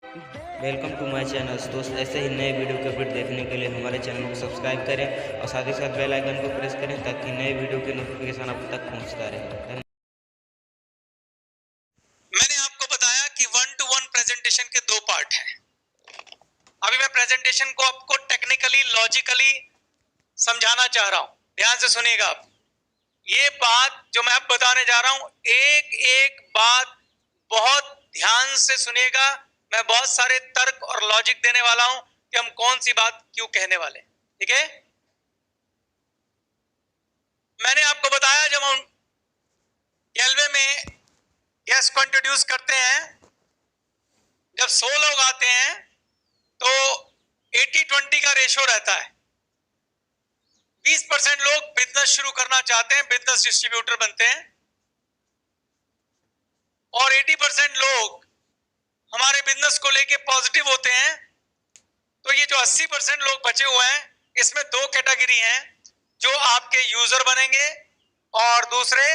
Welcome to my channel दोस्त। ऐसे ही नए वीडियो के अपडेट देखने के लिए हमारे चैनल को सब्सक्राइब करें और साथ ही साथ बेल आइकन को प्रेस करें ताकि नए वीडियो के नोटिफिकेशन आप तक पहुंचता रहे। मैंने आपको बताया कि 1-to-1 प्रेजेंटेशन के दो पार्ट हैं। अभी मैं प्रेजेंटेशन को आपको टेक्निकली लॉजिकली समझाना चाह रहा हूं। ध्यान से सुनिएगा आप। ये बात जो मैं अब बताने जा रहा हूं, एक एक बात बहुत ध्यान से सुनिएगा। मैं बहुत सारे तर्क और लॉजिक देने वाला हूं कि हम कौन सी बात क्यों कहने वाले। ठीक है, मैंने आपको बताया जब हम गैलवे में गेस्ट को इंट्रोड्यूस करते हैं, जब 100 लोग आते हैं तो 80-20 का रेशो रहता है। 20% लोग बिजनेस शुरू करना चाहते हैं, बिजनेस डिस्ट्रीब्यूटर बनते हैं, और 80% लोग हमारे बिजनेस को लेके पॉजिटिव होते हैं। तो ये जो 80% लोग बचे हुए हैं, इसमें दो कैटेगरी हैं, जो आपके यूजर बनेंगे और दूसरे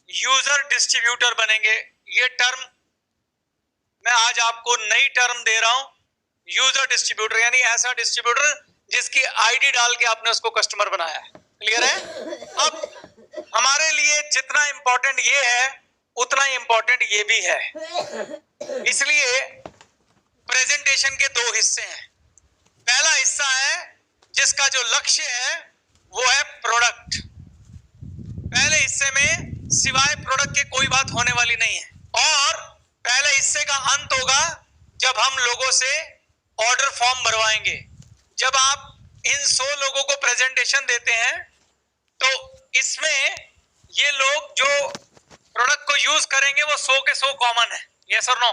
यूजर डिस्ट्रीब्यूटर बनेंगे। ये टर्म मैं आज आपको नई टर्म दे रहा हूं, यूजर डिस्ट्रीब्यूटर, यानी ऐसा डिस्ट्रीब्यूटर जिसकी आईडी डाल के आपने उसको कस्टमर बनाया है। क्लियर है? अब हमारे लिए जितना इंपॉर्टेंट ये है उतना ही इंपॉर्टेंट ये भी है। इसलिए प्रेजेंटेशन के दो हिस्से हैं। पहला हिस्सा है जिसका जो लक्ष्य है वो है प्रोडक्ट। पहले हिस्से में सिवाय प्रोडक्ट के कोई बात होने वाली नहीं है, और पहले हिस्से का अंत होगा जब हम लोगों से ऑर्डर फॉर्म भरवाएंगे। जब आप इन 100 लोगों को प्रेजेंटेशन देते हैं तो इसमें ये लोग जो प्रोडक्ट को यूज करेंगे वो 100 के 100 कॉमन है। यस और नो?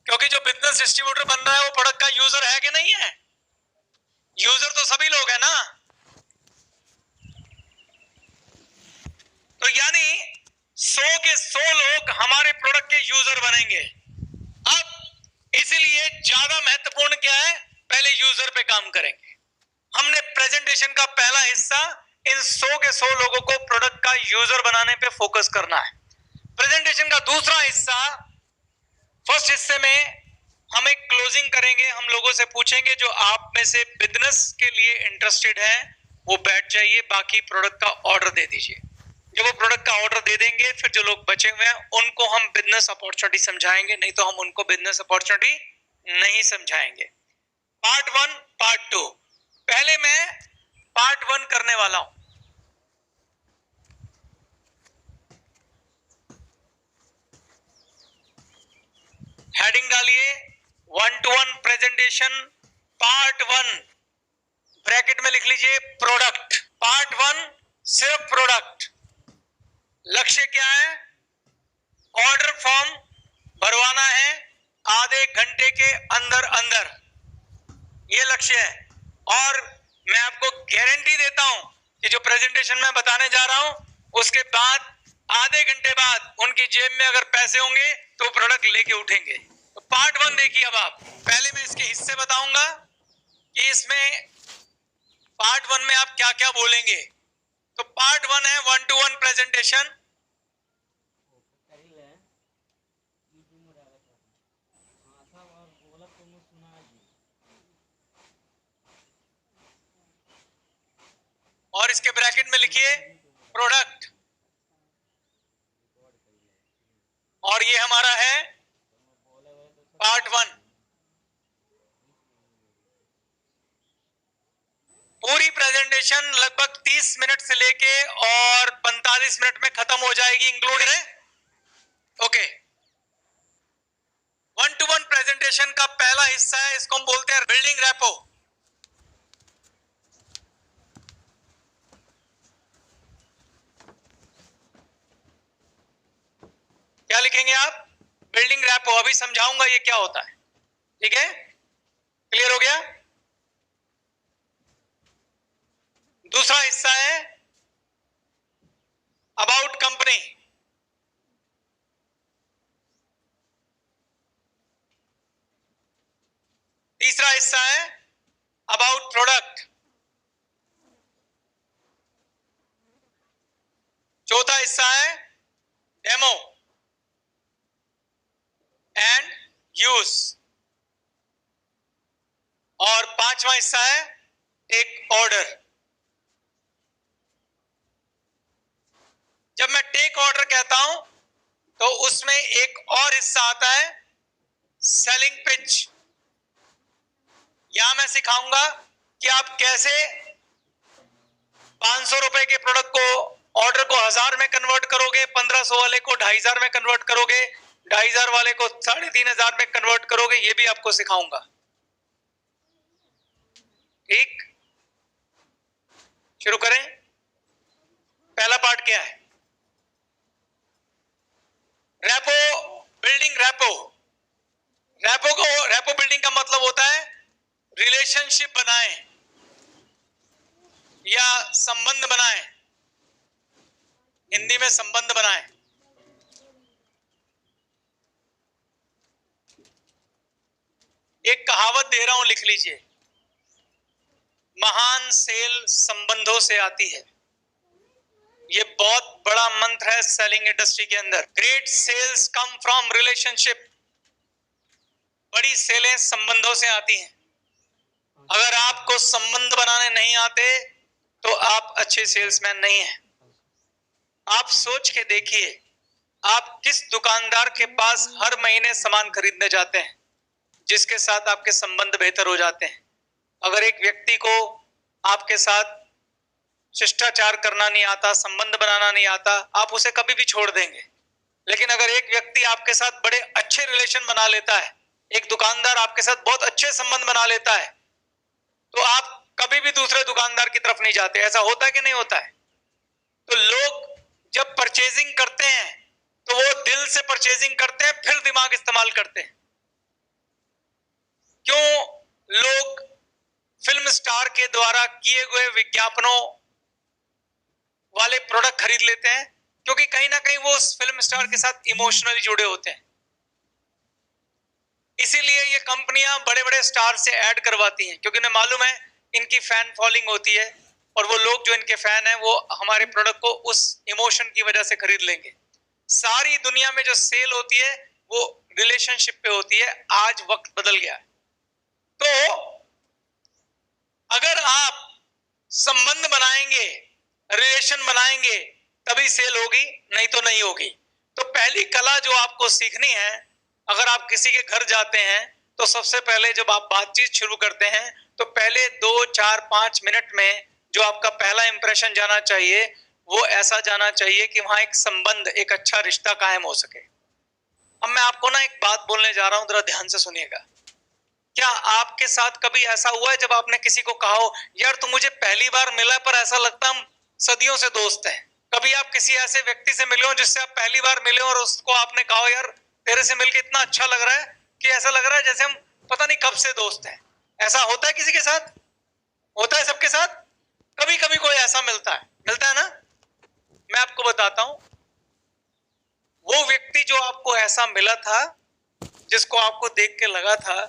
क्योंकि जो बिजनेस डिस्ट्रीब्यूटर बन रहा है वो प्रोडक्ट का यूजर है कि नहीं है? यूजर तो सभी लोग हैं ना। तो यानी 100 के 100 लोग हमारे प्रोडक्ट के यूजर बनेंगे। अब इसीलिए ज्यादा महत्वपूर्ण क्या है, पहले यूजर पे काम करेंगे। हमने प्रेजेंटेशन का पहला हिस्सा इन 100 के 100 लोगों को प्रोडक्ट का यूजर बनाने पे फोकस करना है। प्रेजेंटेशन का दूसरा हिस्सा, फर्स्ट हिस्से में हम एक क्लोजिंग करेंगे। हम लोगों से पूछेंगे जो आप में से बिजनेस के लिए इंटरेस्टेड है वो बैठ जाइए, बाकी प्रोडक्ट का ऑर्डर दे दीजिए। जब वो प्रोडक्ट का ऑर्डर दे देंगे, फिर जो लोग बचे हुए हैं उनको हम बिजनेस अपॉर्चुनिटी समझाएंगे, नहीं तो हम उनको बिजनेस अपॉर्चुनिटी नहीं समझाएंगे। Part 1, part 2। पहले मैं पार्ट 1 करने वाला हूं। हेडिंग डालिए 1-to-1 प्रेजेंटेशन पार्ट 1, ब्रैकेट में लिख लीजिए प्रोडक्ट। पार्ट 1 सिर्फ प्रोडक्ट। लक्ष्य क्या है? ऑर्डर फॉर्म भरवाना है आधे घंटे के अंदर अंदर, ये लक्ष्य है। और मैं आपको गारंटी देता हूं कि जो प्रेजेंटेशन मैं बताने जा रहा हूं उसके बाद आधे घंटे बाद उनकी जेब में अगर पैसे होंगे तो प्रोडक्ट लेके उठेंगे। तो पार्ट 1 देखिए। अब आप पहले मैं इसके हिस्से बताऊंगा कि इसमें पार्ट 1 में आप क्या क्या बोलेंगे। तो पार्ट 1 है 1-to-1 प्रेजेंटेशन। और इसके ब्रैकेट में लिखिए प्रोडक्ट, और ये हमारा है पार्ट 1। पूरी प्रेजेंटेशन लगभग 30 मिनट से लेके और 45 मिनट में खत्म हो जाएगी, इंक्लूड है। ओके, 1-to-1 प्रेजेंटेशन का पहला हिस्सा है, इसको हम बोलते हैं बिल्डिंग रैपो। क्या लिखेंगे आप? Building rapport. अभी समझाऊंगा ये क्या होता है। ठीक है, क्लियर हो गया? दूसरा हिस्सा है अबाउट कंपनी। तीसरा हिस्सा है अबाउट प्रोडक्ट। चौथा हिस्सा है डेमो एंड यूज। और पांचवा हिस्सा है टेक ऑर्डर। जब मैं टेक ऑर्डर कहता हूं तो उसमें एक और हिस्सा आता है सेलिंग पिच। यहां मैं सिखाऊंगा कि आप कैसे 500 रुपए के प्रोडक्ट को ऑर्डर को 1000 में कन्वर्ट करोगे, 1500 वाले को 2500 में कन्वर्ट करोगे, 2500 वाले को 3500 में कन्वर्ट करोगे, ये भी आपको सिखाऊंगा। ठीक, शुरू करें। पहला पार्ट क्या है? Rapport building. रैपो बिल्डिंग का मतलब होता है रिलेशनशिप बनाएं या संबंध बनाएं। हिंदी में संबंध बनाएं। एक कहावत दे रहा हूं, लिख लीजिए। महान सेल संबंधों से आती है। ये बहुत बड़ा मंत्र है सेलिंग इंडस्ट्री के अंदर। Great sales come from relationship. बड़ी सेलें संबंधों से आती हैं। अगर आपको संबंध बनाने नहीं आते तो आप अच्छे सेल्समैन नहीं हैं। आप सोच के देखिए, आप किस दुकानदार के पास हर महीने सामान खरीदने जाते हैं जिसके साथ आपके संबंध बेहतर हो जाते हैं। अगर एक व्यक्ति को आपके साथ शिष्टाचार करना नहीं आता, संबंध बनाना नहीं आता, आप उसे कभी भी छोड़ देंगे। लेकिन अगर एक व्यक्ति आपके साथ बड़े अच्छे रिलेशन बना लेता है, एक दुकानदार आपके साथ बहुत अच्छे संबंध बना लेता है, तो आप कभी भी दूसरे दुकानदार की तरफ नहीं जाते। ऐसा होता है कि नहीं होता है? तो लोग जब परचेजिंग करते हैं तो वो दिल से परचेजिंग करते हैं, फिर दिमाग इस्तेमाल करते हैं। क्यों लोग फिल्म स्टार के द्वारा किए गए विज्ञापनों वाले प्रोडक्ट खरीद लेते हैं? क्योंकि कहीं ना कहीं वो उस फिल्म स्टार के साथ इमोशनली जुड़े होते हैं। इसीलिए ये कंपनियां बड़े बड़े स्टार से ऐड करवाती हैं, क्योंकि उन्हें मालूम है इनकी फैन फॉलोइंग होती है और वो लोग जो इनके फैन हैं वो हमारे प्रोडक्ट को उस इमोशन की वजह से खरीद लेंगे। सारी दुनिया में जो सेल होती है वो रिलेशनशिप पे होती है। आज वक्त बदल गया है। तो अगर आप संबंध बनाएंगे, रिलेशन बनाएंगे, तभी सेल होगी, नहीं तो नहीं होगी। तो पहली कला जो आपको सीखनी है, अगर आप किसी के घर जाते हैं तो सबसे पहले जब आप बातचीत शुरू करते हैं तो पहले 2, 4, 5 मिनट में जो आपका पहला इंप्रेशन जाना चाहिए वो ऐसा जाना चाहिए कि वहां एक संबंध, एक अच्छा रिश्ता कायम हो सके। अब मैं आपको ना एक बात बोलने जा रहा हूं, जरा ध्यान से सुनिएगा। क्या आपके साथ कभी ऐसा हुआ है जब आपने किसी को कहा हो, यार तू मुझे पहली बार मिला पर ऐसा लगता हम सदियों से दोस्त हैं? कभी आप किसी ऐसे व्यक्ति से मिले हो जिससे आप पहली बार मिले और उसको आपने कहा, यार तेरे से मिलके इतना अच्छा लग रहा है कि ऐसा लग रहा है जैसे हम पता नहीं कब से दोस्त हैं। ऐसा होता है किसी के साथ? होता है सबके साथ? कभी कभी कोई ऐसा मिलता है ना। मैं आपको बताता हूं, वो व्यक्ति जो आपको ऐसा मिला था, जिसको आपको देख के लगा था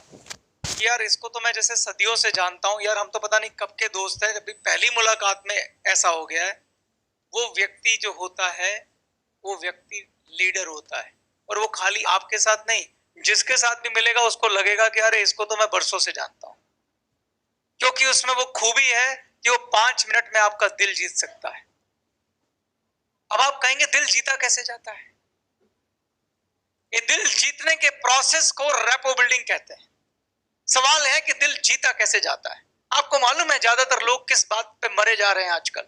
कि यार इसको तो मैं जैसे सदियों से जानता हूं, यार हम तो पता नहीं कब के दोस्त हैं, अभी पहली मुलाकात में ऐसा हो गया है। वो व्यक्ति जो होता है वो व्यक्ति लीडर होता है। और वो खाली आपके साथ नहीं, जिसके साथ भी मिलेगा उसको लगेगा कि अरे इसको तो मैं बरसों से जानता हूं, क्योंकि उसमें वो खूबी है कि वो 5 मिनट में आपका दिल जीत सकता है। अब आप कहेंगे दिल जीता कैसे जाता है? ये दिल जीतने के प्रोसेस को रैपो बिल्डिंग कहते हैं। सवाल है कि दिल जीता कैसे जाता है। आपको मालूम है ज्यादातर लोग किस बात पे मरे जा रहे हैं आजकल?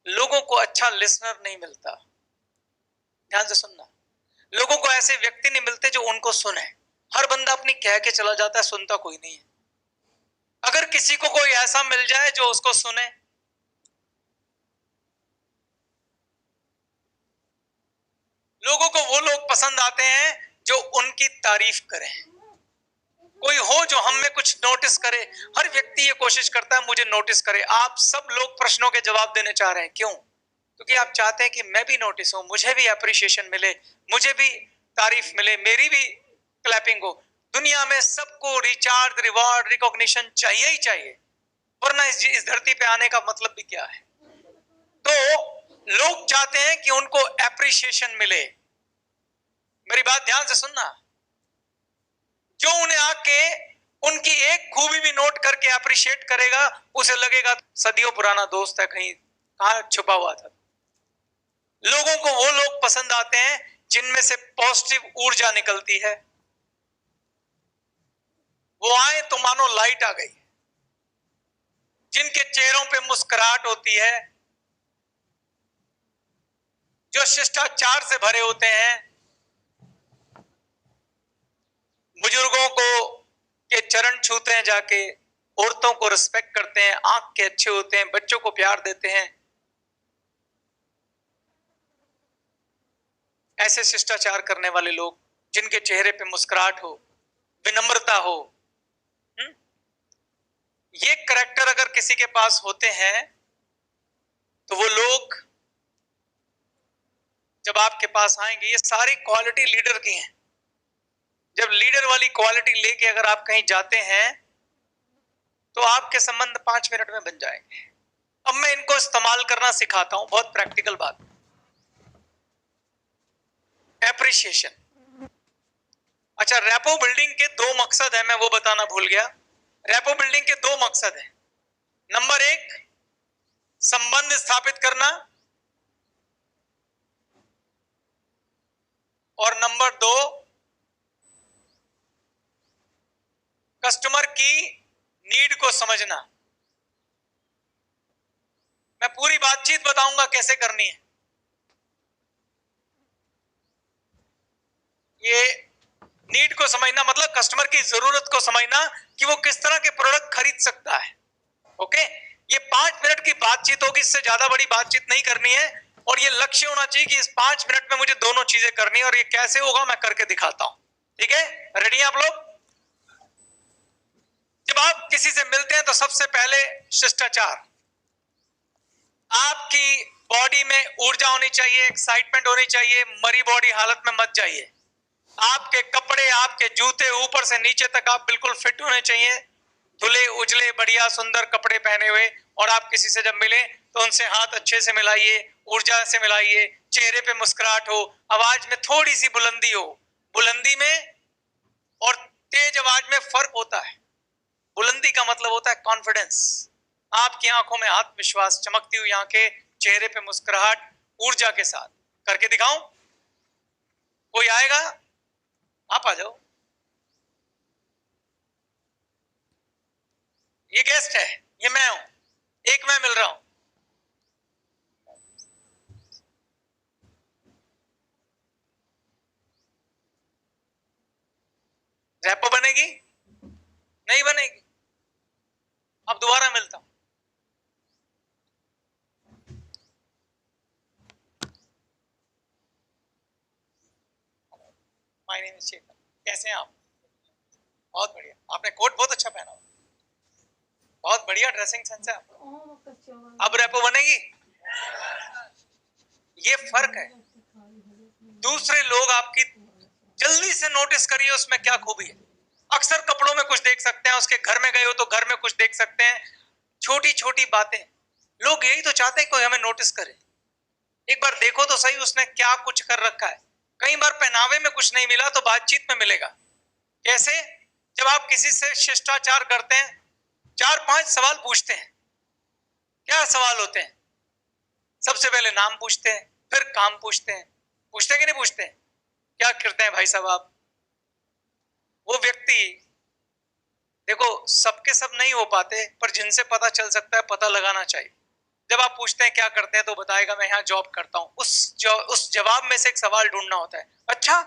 लोगों को अच्छा लिसनर नहीं मिलता। ध्यान से सुनना, लोगों को ऐसे व्यक्ति नहीं मिलते जो उनको सुने। हर बंदा अपनी कह के चला जाता है, सुनता कोई नहीं है। अगर किसी को कोई ऐसा मिल जाए जो उसको सुने, लोगों को वो लोग पसंद आते हैं जो उनकी तारीफ करें। कोई हो जो हम में कुछ नोटिस करे। हर व्यक्ति ये कोशिश करता है मुझे नोटिस करे। आप सब लोग प्रश्नों के जवाब देने चाह रहे हैं, क्यों? क्योंकि आप चाहते हैं कि मैं भी नोटिस हूं, मुझे भी अप्रिशिएशन मिले, मुझे भी तारीफ मिले, मेरी भी क्लैपिंग हो। दुनिया में सबको रिचार्ज, रिवॉर्ड, रिकॉग्निशन चाहिए ही चाहिए, वरना इस धरती पे आने का मतलब भी क्या है? तो लोग चाहते हैं कि उनको अप्रिशिएशन मिले। मेरी बात ध्यान से सुनना। जो उन्हें आके उनकी एक खूबी भी नोट करके अप्रिशिएट करेगा, उसे लगेगा सदियों पुराना दोस्त है, कहीं कहां छुपा हुआ था। लोगों को वो लोग पसंद आते हैं जिनमें से पॉजिटिव ऊर्जा निकलती है। वो आए तो मानो लाइट आ गई, जिनके चेहरों पे मुस्कुराहट होती है, जो शिष्टाचार से भरे होते हैं, बुजुर्गों को के चरण छूते हैं जाके, औरतों को रिस्पेक्ट करते हैं, आंख के अच्छे होते हैं, बच्चों को प्यार देते हैं। ऐसे शिष्टाचार करने वाले लोग, जिनके चेहरे पे मुस्कुराहट हो, विनम्रता हो, ये करैक्टर अगर किसी के पास होते हैं तो वो लोग जब आपके पास आएंगे, ये सारी क्वालिटी लीडर की हैं। जब लीडर वाली क्वालिटी लेके अगर आप कहीं जाते हैं तो आपके संबंध 5 मिनट में बन जाएंगे। अब मैं इनको इस्तेमाल करना सिखाता हूं, बहुत प्रैक्टिकल बात। एप्रिशिएशन। अच्छा, रैपो बिल्डिंग के 2 मकसद है, मैं वो बताना भूल गया। रैपो बिल्डिंग के 2 मकसद है। नंबर 1, संबंध स्थापित करना, और नंबर 2, कस्टमर की नीड को समझना। मैं पूरी बातचीत बताऊंगा कैसे करनी है। ये नीड को समझना मतलब कस्टमर की जरूरत को समझना कि वो किस तरह के प्रोडक्ट खरीद सकता है। ओके, ये 5 मिनट की बातचीत होगी, इससे ज्यादा बड़ी बातचीत नहीं करनी है। और ये लक्ष्य होना चाहिए कि इस 5 मिनट में मुझे दोनों चीजें करनी है, और ये कैसे होगा मैं करके दिखाता हूं। ठीक है, रेडी हैं आप लोग? जब आप किसी से मिलते हैं तो सबसे पहले शिष्टाचार। आपकी बॉडी में ऊर्जा होनी चाहिए, एक्साइटमेंट होनी चाहिए, मरी बॉडी हालत में मत जाइए। आपके कपड़े, आपके जूते ऊपर से नीचे तक आप बिल्कुल फिट होने चाहिए, धुले उजले बढ़िया सुंदर कपड़े पहने हुए। और आप किसी से जब मिले तो उनसे हाथ अच्छे से मिलाइए, ऊर्जा से मिलाइए, चेहरे पे मुस्कुराहट हो, आवाज में थोड़ी सी बुलंदी हो। बुलंदी में और तेज आवाज में फर्क होता है। बुलंदी का मतलब होता है कॉन्फिडेंस, आपकी आंखों में आत्मविश्वास, चमकती हुई आंखें, चेहरे पे मुस्कुराहट, ऊर्जा के साथ। करके दिखाऊं? कोई आएगा? आप आ जाओ। ये गेस्ट है, ये मैं हूं, एक मैं मिल रहा हूं। रैपो बनेगी? नहीं बनेगी। अब दोबारा मिलता हूं। माय नेम इज चेतन। कैसे हैं आप? बहुत बढ़िया। आपने कोट बहुत अच्छा पहना हुआ, बहुत बढ़िया ड्रेसिंग सेंस है आपका। अब रैपो बनेगी? ये फर्क है। दूसरे लोग आपकी जल्दी से नोटिस करिए उसमें क्या खूबी है। अक्सर कपड़ों में कुछ देख सकते हैं, उसके घर में गए हो तो घर में कुछ देख सकते हैं, छोटी छोटी बातें। लोग यही तो चाहते हैं कोई हमें नोटिस करे। एक बार देखो तो सही उसने क्या कुछ कर रखा है। कई बार पहनावे में कुछ नहीं मिला तो बातचीत में मिलेगा। कैसे? जब आप किसी से शिष्टाचार करते हैं, 4-5 सवाल पूछते हैं। क्या सवाल होते हैं? सबसे पहले नाम पूछते हैं, फिर काम पूछते हैं। पूछते कि नहीं पूछते? क्या करते हैं भाई साहब आप? वो व्यक्ति, देखो सबके सब नहीं हो पाते, पर जिनसे पता चल सकता है पता लगाना चाहिए। जब आप पूछते हैं क्या करते हैं तो बताएगा मैं यहाँ जॉब करता हूँ। उस जवाब में से एक सवाल ढूंढना होता है। अच्छा,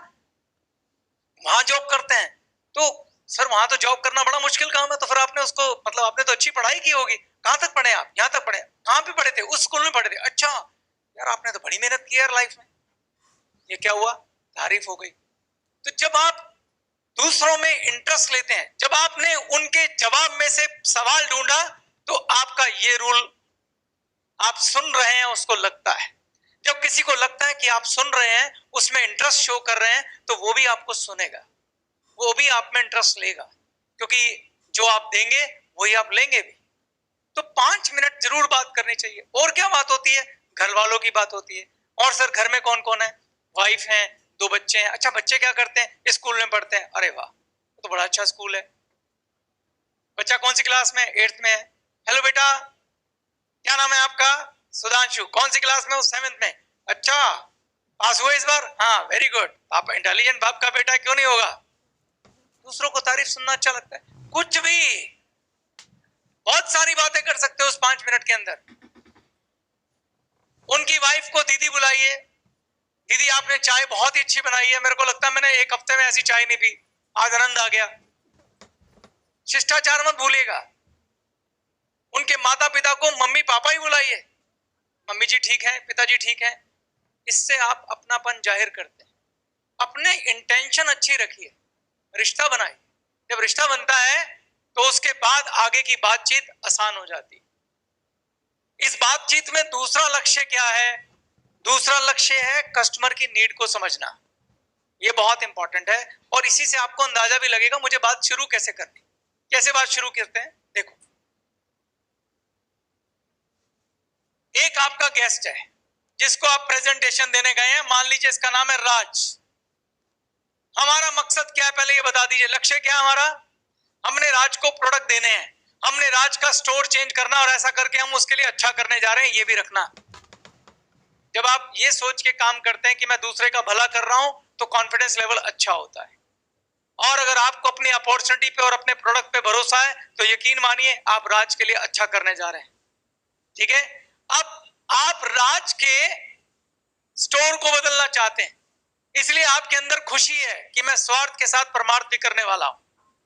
वहां जॉब करते हैं तो सर वहां तो जॉब करना बड़ा मुश्किल काम है। तो फिर आपने उसको मतलब आपने तो अच्छी पढ़ाई की होगी। कहां तक पढ़े आप? यहाँ तक पढ़े। कहां पे पढ़े थे? उस स्कूल में पढ़े थे। अच्छा यार, आपने तो बड़ी मेहनत की यार लाइफ में। ये क्या हुआ? तारीफ हो गई। तो जब आप दूसरों में इंटरेस्ट लेते हैं, जब आपने उनके जवाब में से सवाल ढूंढा, तो आपका ये रूल, आप सुन रहे हैं उसको लगता है। जब किसी को लगता है कि आप सुन रहे हैं, उसमें इंटरेस्ट शो कर रहे हैं, तो वो भी आपको सुनेगा, वो भी आप में इंटरेस्ट लेगा, क्योंकि जो आप देंगे वही आप लेंगे भी। तो 5 मिनट जरूर बात करनी चाहिए। और क्या बात होती है? घर वालों की बात होती है। और सर घर में कौन कौन है? वाइफ है, 2 बच्चे हैं। अच्छा, बच्चे क्या करते हैं? स्कूल में पढ़ते हैं। अरे वाह, तो बड़ा अच्छा स्कूल है। बच्चा कौन सी क्लास में? 8th में है। हेलो बेटा, क्या नाम है आपका? सुधांशु। कौन सी क्लास में हो? 7th में। अच्छा, पास हुए इस बार? हाँ, वेरी गुड। आप इंटेलिजेंट बाप का बेटा क्यों नहीं होगा? दूसरों को तारीफ सुनना अच्छा लगता है। कुछ भी, बहुत सारी बातें कर सकते हो उस 5 मिनट के अंदर। उनकी वाइफ को दीदी बुलाइए, दीदी आपने चाय बहुत ही अच्छी बनाई है, मेरे को लगता है मैंने 1 हफ्ते में ऐसी चाय नहीं पी, आज आनंद आ गया। शिष्टाचार मत भूलिएगा। उनके माता पिता को मम्मी पापा ही बुलाइए, मम्मी जी ठीक है, पिताजी ठीक है। इससे आप अपनापन जाहिर करते हैं। अपने इंटेंशन अच्छी रखिए, रिश्ता बनाइए। जब रिश्ता बनता है तो उसके बाद आगे की बातचीत आसान हो जाती है। इस बातचीत में दूसरा लक्ष्य क्या है? दूसरा लक्ष्य है कस्टमर की नीड को समझना। ये बहुत इंपॉर्टेंट है और इसी से आपको अंदाजा भी लगेगा मुझे बात शुरू कैसे करनी। कैसे बात शुरू करते हैं? देखो, एक आपका गेस्ट है जिसको आप प्रेजेंटेशन देने गए हैं, मान लीजिए इसका नाम है राज। हमारा मकसद क्या है पहले ये बता दीजिए, लक्ष्य क्या है हमारा? हमने राज को प्रोडक्ट देने हैं, हमने राज का स्टोर चेंज करना और ऐसा करके हम उसके लिए अच्छा करने जा रहे हैं, ये भी रखना। जब आप ये सोच के काम करते हैं कि मैं दूसरे का भला कर रहा हूं तो कॉन्फिडेंस लेवल अच्छा होता है। और अगर आपको अपनी अपॉर्चुनिटी पे और अपने प्रोडक्ट पे भरोसा है तो यकीन मानिए आप राज के लिए अच्छा करने जा रहे हैं। ठीक है, अब आप राज के स्टोर को बदलना चाहते हैं, इसलिए आपके अंदर खुशी है कि मैं स्वार्थ के साथ परमार्थ भी करने वाला हूं।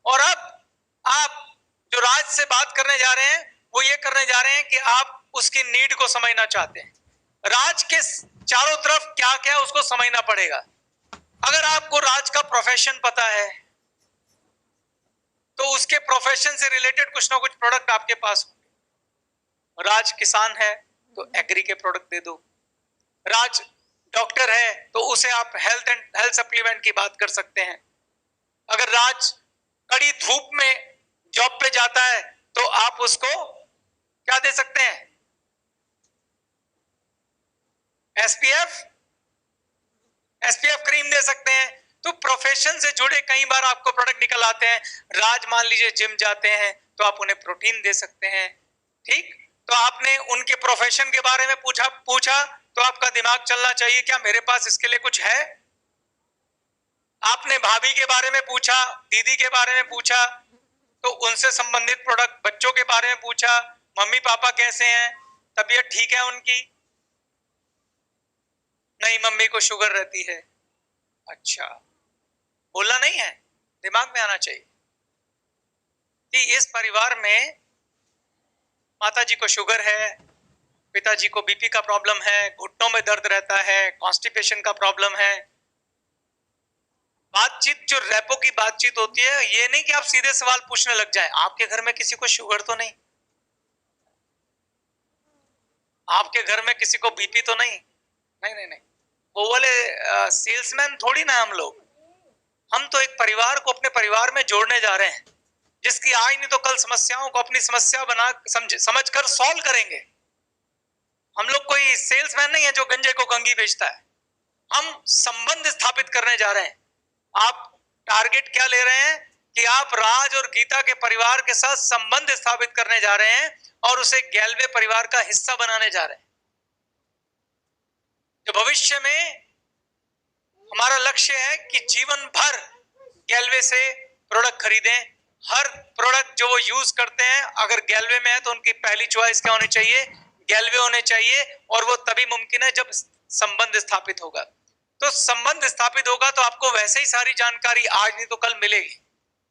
और अब आप जो राज से बात करने जा रहे हैं वो ये करने जा रहे हैं कि आप उसकी नीड को समझना चाहते हैं। राज के चारों तरफ क्या क्या है उसको समझना पड़ेगा। अगर आपको राज का प्रोफेशन पता है तो उसके प्रोफेशन से रिलेटेड कुछ ना कुछ प्रोडक्ट आपके पास होंगे। राज किसान है तो एग्री के प्रोडक्ट दे दो, राज डॉक्टर है तो उसे आप हेल्थ सप्लीमेंट की बात कर सकते हैं। अगर राज कड़ी धूप में जॉब पे जाता है तो आप उसको क्या दे सकते हैं? एसपीएफ क्रीम दे सकते हैं। तो प्रोफेशन से जुड़े कई बार आपको प्रोडक्ट निकल आते हैं। राज मान लीजिए जिम जाते हैं तो आप उन्हें प्रोटीन दे सकते हैं। ठीक, तो आपने उनके प्रोफेशन के बारे में पूछा तो आपका दिमाग चलना चाहिए क्या मेरे पास इसके लिए कुछ है। आपने भाभी के बारे में पूछा, दीदी के बारे में पूछा तो उनसे संबंधित प्रोडक्ट, बच्चों के बारे में पूछा, मम्मी पापा कैसे हैं, तबीयत ठीक है उनकी? नहीं, मम्मी को शुगर रहती है। अच्छा, बोलना नहीं है, दिमाग में आना चाहिए कि इस परिवार में माता जी को शुगर है, पिताजी को बीपी का प्रॉब्लम है, घुटनों में दर्द रहता है, कॉन्स्टिपेशन का प्रॉब्लम है। बातचीत जो रैपो की बातचीत होती है, ये नहीं कि आप सीधे सवाल पूछने लग जाएं। आपके घर में किसी को शुगर तो नहीं? आपके घर में किसी को बीपी तो नहीं? नहीं नहीं नहीं, वो वाले सेल्समैन थोड़ी ना हम लोग। हम तो एक परिवार को अपने परिवार में जोड़ने जा रहे हैं, जिसकी आज नहीं तो कल समस्याओं को अपनी समस्या बना समझकर सॉल्व करेंगे। हम लोग कोई सेल्समैन नहीं है जो गंजे को कंघी बेचता है। हम संबंध स्थापित करने जा रहे हैं। आप टारगेट क्या ले रहे हैं कि आप राज और गीता के परिवार के साथ संबंध स्थापित करने जा रहे हैं और उसे गैल्वे परिवार का हिस्सा बनाने जा रहे हैं। जो भविष्य में हमारा लक्ष्य है कि जीवन भर गैल्वे से प्रोडक्ट खरीदें। हर प्रोडक्ट जो वो यूज करते हैं अगर गैल्वे में है तो उनकी पहली चॉइस क्या होनी चाहिए? गैल्वे होने चाहिए। और वो तभी मुमकिन है जब संबंध स्थापित होगा। तो संबंध स्थापित होगा तो आपको वैसे ही सारी जानकारी आज नहीं तो कल मिलेगी।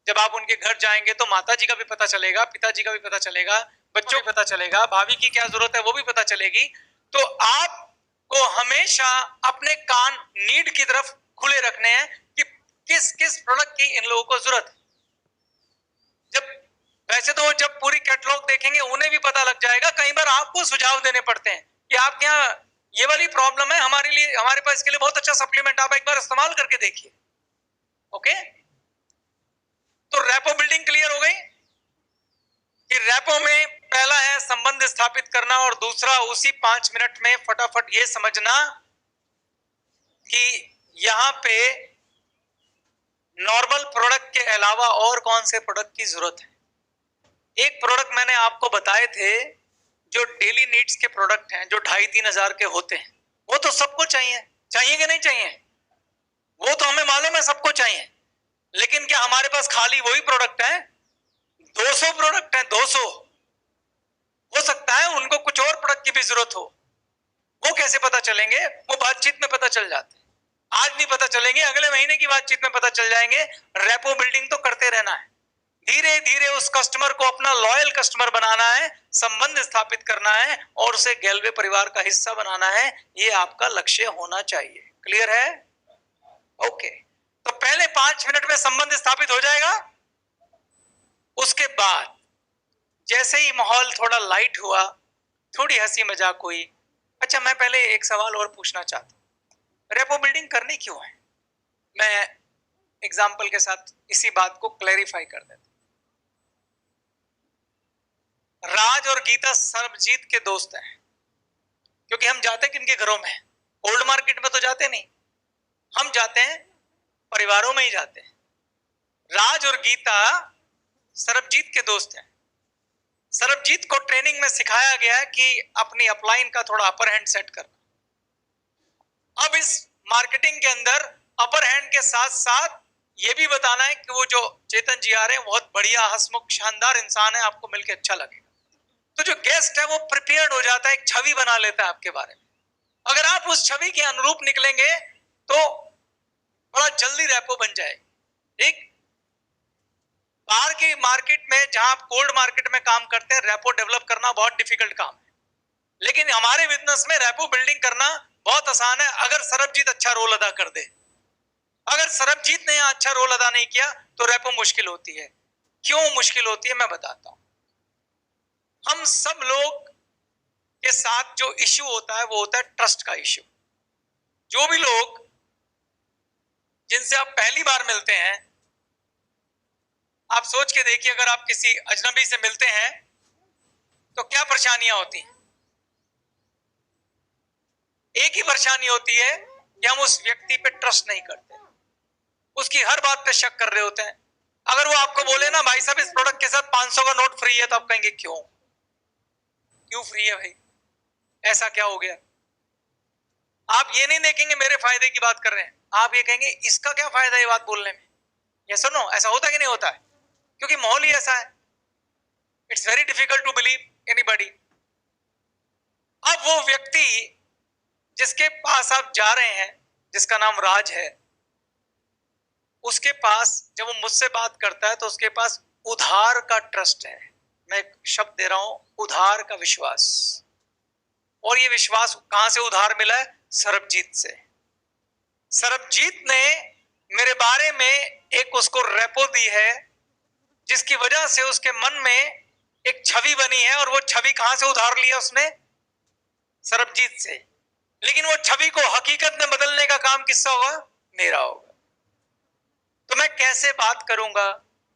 जब आप उनके घर जाएंगे तो माता जी का भी पता चलेगा, पिताजी का भी पता चलेगा, बच्चों को भी पता चलेगा, भाभी की क्या जरूरत है वो भी पता चलेगी। तो आपको हमेशा अपने कान नीड की तरफ खुले रखने हैं कि किस किस प्रोडक्ट की इन लोगों को जरूरत है। जब वैसे तो जब पूरी कैटलॉग देखेंगे उन्हें भी पता लग जाएगा। कई बार आपको सुझाव देने पड़ते हैं कि आपके यहाँ ये वाली प्रॉब्लम है, हमारे लिए हमारे पास इसके लिए बहुत अच्छा सप्लीमेंट, आप एक बार इस्तेमाल करके देखिए। ओके, तो रैपो बिल्डिंग क्लियर हो गई कि रैपो में पहला है संबंध स्थापित करना और दूसरा उसी 5 मिनट में फटाफट ये समझना कि यहां पे नॉर्मल प्रोडक्ट के अलावा और कौन से प्रोडक्ट की जरूरत है। एक प्रोडक्ट मैंने आपको बताए थे जो डेली नीड्स के प्रोडक्ट हैं, जो 2,500-3 हजार के होते हैं, वो तो सबको चाहिए, चाहिए कि नहीं चाहिए? वो तो हमें मालूम है सबको चाहिए, लेकिन क्या हमारे पास खाली वही प्रोडक्ट है? 200 प्रोडक्ट हैं, 200। हो सकता है उनको कुछ और प्रोडक्ट की भी जरूरत हो, वो कैसे पता चलेंगे? वो बातचीत में पता चल जाते हैं। आज नहीं पता चलेंगे, अगले महीने की बातचीत में पता चल जाएंगे। रेपो बिल्डिंग तो करते रहना है, धीरे धीरे उस कस्टमर को अपना लॉयल कस्टमर बनाना है, संबंध स्थापित करना है और उसे गैल्वे परिवार का हिस्सा बनाना है। ये आपका लक्ष्य होना चाहिए। क्लियर है? ओके। तो पहले 5 मिनट में संबंध स्थापित हो जाएगा। उसके बाद जैसे ही माहौल थोड़ा लाइट हुआ, थोड़ी हंसी मजाक हुई। अच्छा, मैं पहले एक सवाल और पूछना चाहता हूं, रेपो बिल्डिंग करनी क्यों है? मैं एग्जाम्पल के साथ इसी बात को क्लैरिफाई कर देता हूं। राज और गीता सर्वजीत के दोस्त हैं, क्योंकि हम जाते किनके घरों में? ओल्ड मार्केट में तो जाते नहीं, हम जाते हैं परिवारों में ही जाते हैं। राज और गीता सरबजीत के दोस्त हैं। सरबजीत को ट्रेनिंग में सिखाया गया है कि अपनी अपलाइन का थोड़ा अपर हैंड सेट करना। अब इस मार्केटिंग के अंदर अपर हैंड के साथ साथ ये भी बताना है कि वो जो चेतन जी आ रहे हैं बहुत बढ़िया, हंसमुख, शानदार इंसान है, आपको मिलकर अच्छा लगेगा। तो जो गेस्ट है वो प्रिपेयर्ड हो जाता है, एक छवि बना लेता है आपके बारे में। अगर आप उस छवि के अनुरूप निकलेंगे तो बड़ा जल्दी रेपो बन जाएगी। ठीक, बाहर की मार्केट में, जहां आप कोल्ड मार्केट में काम करते हैं, रेपो डेवलप करना बहुत डिफिकल्ट काम है, लेकिन हमारे बिजनेस में रेपो बिल्डिंग करना बहुत आसान है, अगर सरबजीत अच्छा रोल अदा कर दे। अगर सरबजीत ने अच्छा रोल अदा नहीं किया तो रेपो मुश्किल होती है। क्यों मुश्किल होती है मैं बताता हूं। हम सब लोग के साथ जो इश्यू होता है वो होता है ट्रस्ट का इश्यू। जो भी लोग जिनसे आप पहली बार मिलते हैं, आप सोच के देखिए, अगर आप किसी अजनबी से मिलते हैं तो क्या परेशानियां होती हैं? एक ही परेशानी होती है कि हम उस व्यक्ति पे ट्रस्ट नहीं करते, उसकी हर बात पे शक कर रहे होते हैं। अगर वो आपको बोले ना भाई साहब इस प्रोडक्ट के साथ 500 का नोट फ्री है, तो आप कहेंगे क्यों? क्यों फ्री है भाई, ऐसा क्या हो गया? आप ये नहीं देखेंगे मेरे फायदे की बात कर रहे हैं, आप ये कहेंगे इसका क्या फायदा है बात बोलने में। ये सुनो, ऐसा होता है कि नहीं होता है? क्योंकि माहौल ही ऐसा है। It's very difficult to believe anybody. अब वो व्यक्ति जिसके पास आप जा रहे हैं, जिसका नाम राज है, उसके पास जब वो मुझसे बात करता है तो उसके पास उधार का ट्रस्ट है। मैं एक शब्द दे रहा हूं, उधार का विश्वास। और ये विश्वास कहां से उधार मिला है? सरबजीत से। सरबजीत ने मेरे बारे में एक उसको रेपो दी है, जिसकी वजह से उसके मन में एक छवि बनी है। और वो छवि कहां से उधार लिया उसने? सरबजीत से। लेकिन वो छवि को हकीकत में बदलने का काम किसका होगा? मेरा होगा। तो मैं कैसे बात करूंगा,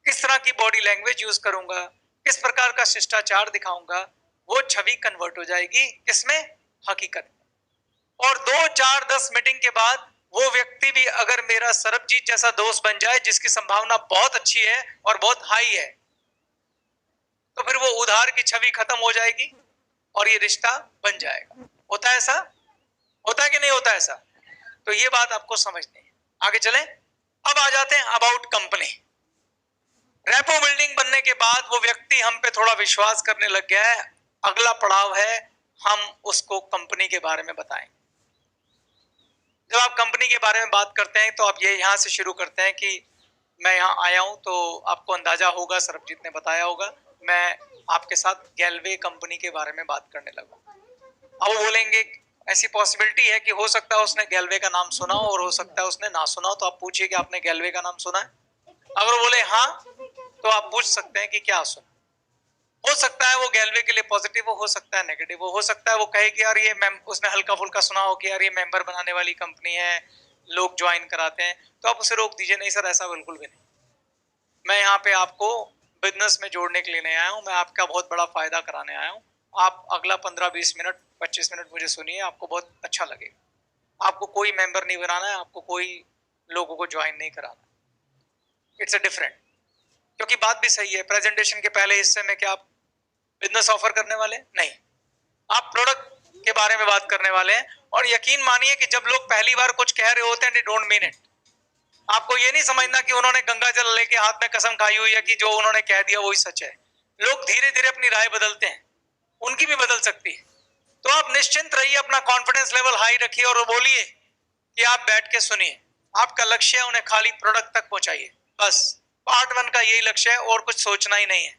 किस तरह की बॉडी लैंग्वेज यूज करूंगा, किस प्रकार का शिष्टाचार दिखाऊंगा, वो छवि कन्वर्ट हो जाएगी किसमें? हकीकत में। और 2, 4, 10 मीटिंग के बाद वो व्यक्ति भी अगर मेरा सरबजीत जैसा दोस्त बन जाए, जिसकी संभावना बहुत अच्छी है और बहुत हाई है, तो फिर वो उधार की छवि खत्म हो जाएगी और ये रिश्ता बन जाएगा। होता है ऐसा? होता है कि नहीं होता ऐसा? तो ये बात आपको समझनी है। आगे चलें। अब आ जाते हैं अबाउट कंपनी। रेपो बिल्डिंग बनने के बाद वो व्यक्ति हम पे थोड़ा विश्वास करने लग गया है। अगला पड़ाव है हम उसको कंपनी के बारे में बताएं। जब आप कंपनी के बारे में बात करते हैं तो आप ये यहाँ से शुरू करते हैं कि मैं यहाँ आया हूँ, तो आपको अंदाजा होगा, सरबजीत ने बताया होगा, मैं आपके साथ गैल्वे कंपनी के बारे में बात करने लगा। अब वो बोलेंगे ऐसी पॉसिबिलिटी है कि हो सकता है उसने गैल्वे का नाम सुना हो और हो सकता है उसने ना सुना हो। तो आप पूछिए कि आपने गैल्वे का नाम सुना है? अगर वो बोले हाँ, तो आप पूछ सकते हैं कि क्या सुना। हो सकता है वो गैल्वे के लिए पॉजिटिव हो सकता है नेगेटिव हो सकता है वो कहे कि यार ये उसने हल्का फुल्का सुना हो कि यार ये मेंबर बनाने वाली कंपनी है, लोग ज्वाइन कराते हैं, तो आप उसे रोक दीजिए, नहीं सर ऐसा बिल्कुल भी नहीं, मैं यहाँ पे आपको बिजनेस में जोड़ने के लिए नहीं आया हूँ, मैं आपका बहुत बड़ा फायदा कराने आया हूँ। आप अगला 15-20 मिनट 25 मिनट मुझे सुनिए, आपको बहुत अच्छा लगेगा। आपको कोई मेंबर नहीं बनाना है, आपको कोई लोगों को ज्वाइन नहीं कराना। It's a different. क्योंकि बात भी सही है, प्रेजेंटेशन के पहले हिस्से में क्या आप बिजनेस ऑफर करने वाले नहीं, आप प्रोडक्ट के बारे में बात करने वाले हैं। और यकीन मानिए कि जब लोग पहली बार कुछ कह रहे होते हैं, दे डोंट मीन इट। आपको ये नहीं समझना कि उन्होंने गंगा जल लेके हाथ में कसम खाई हुई है कि जो उन्होंने कह दिया वही सच है। लोग धीरे धीरे अपनी राय बदलते हैं, उनकी भी बदल सकती है। तो आप निश्चिंत रहिए, अपना कॉन्फिडेंस लेवल हाई रखिए और बोलिए कि आप बैठ के सुनिए। आपका लक्ष्य है उन्हें खाली प्रोडक्ट तक पहुंचाइए, बस। पार्ट 1 का यही लक्ष्य है और कुछ सोचना ही नहीं है।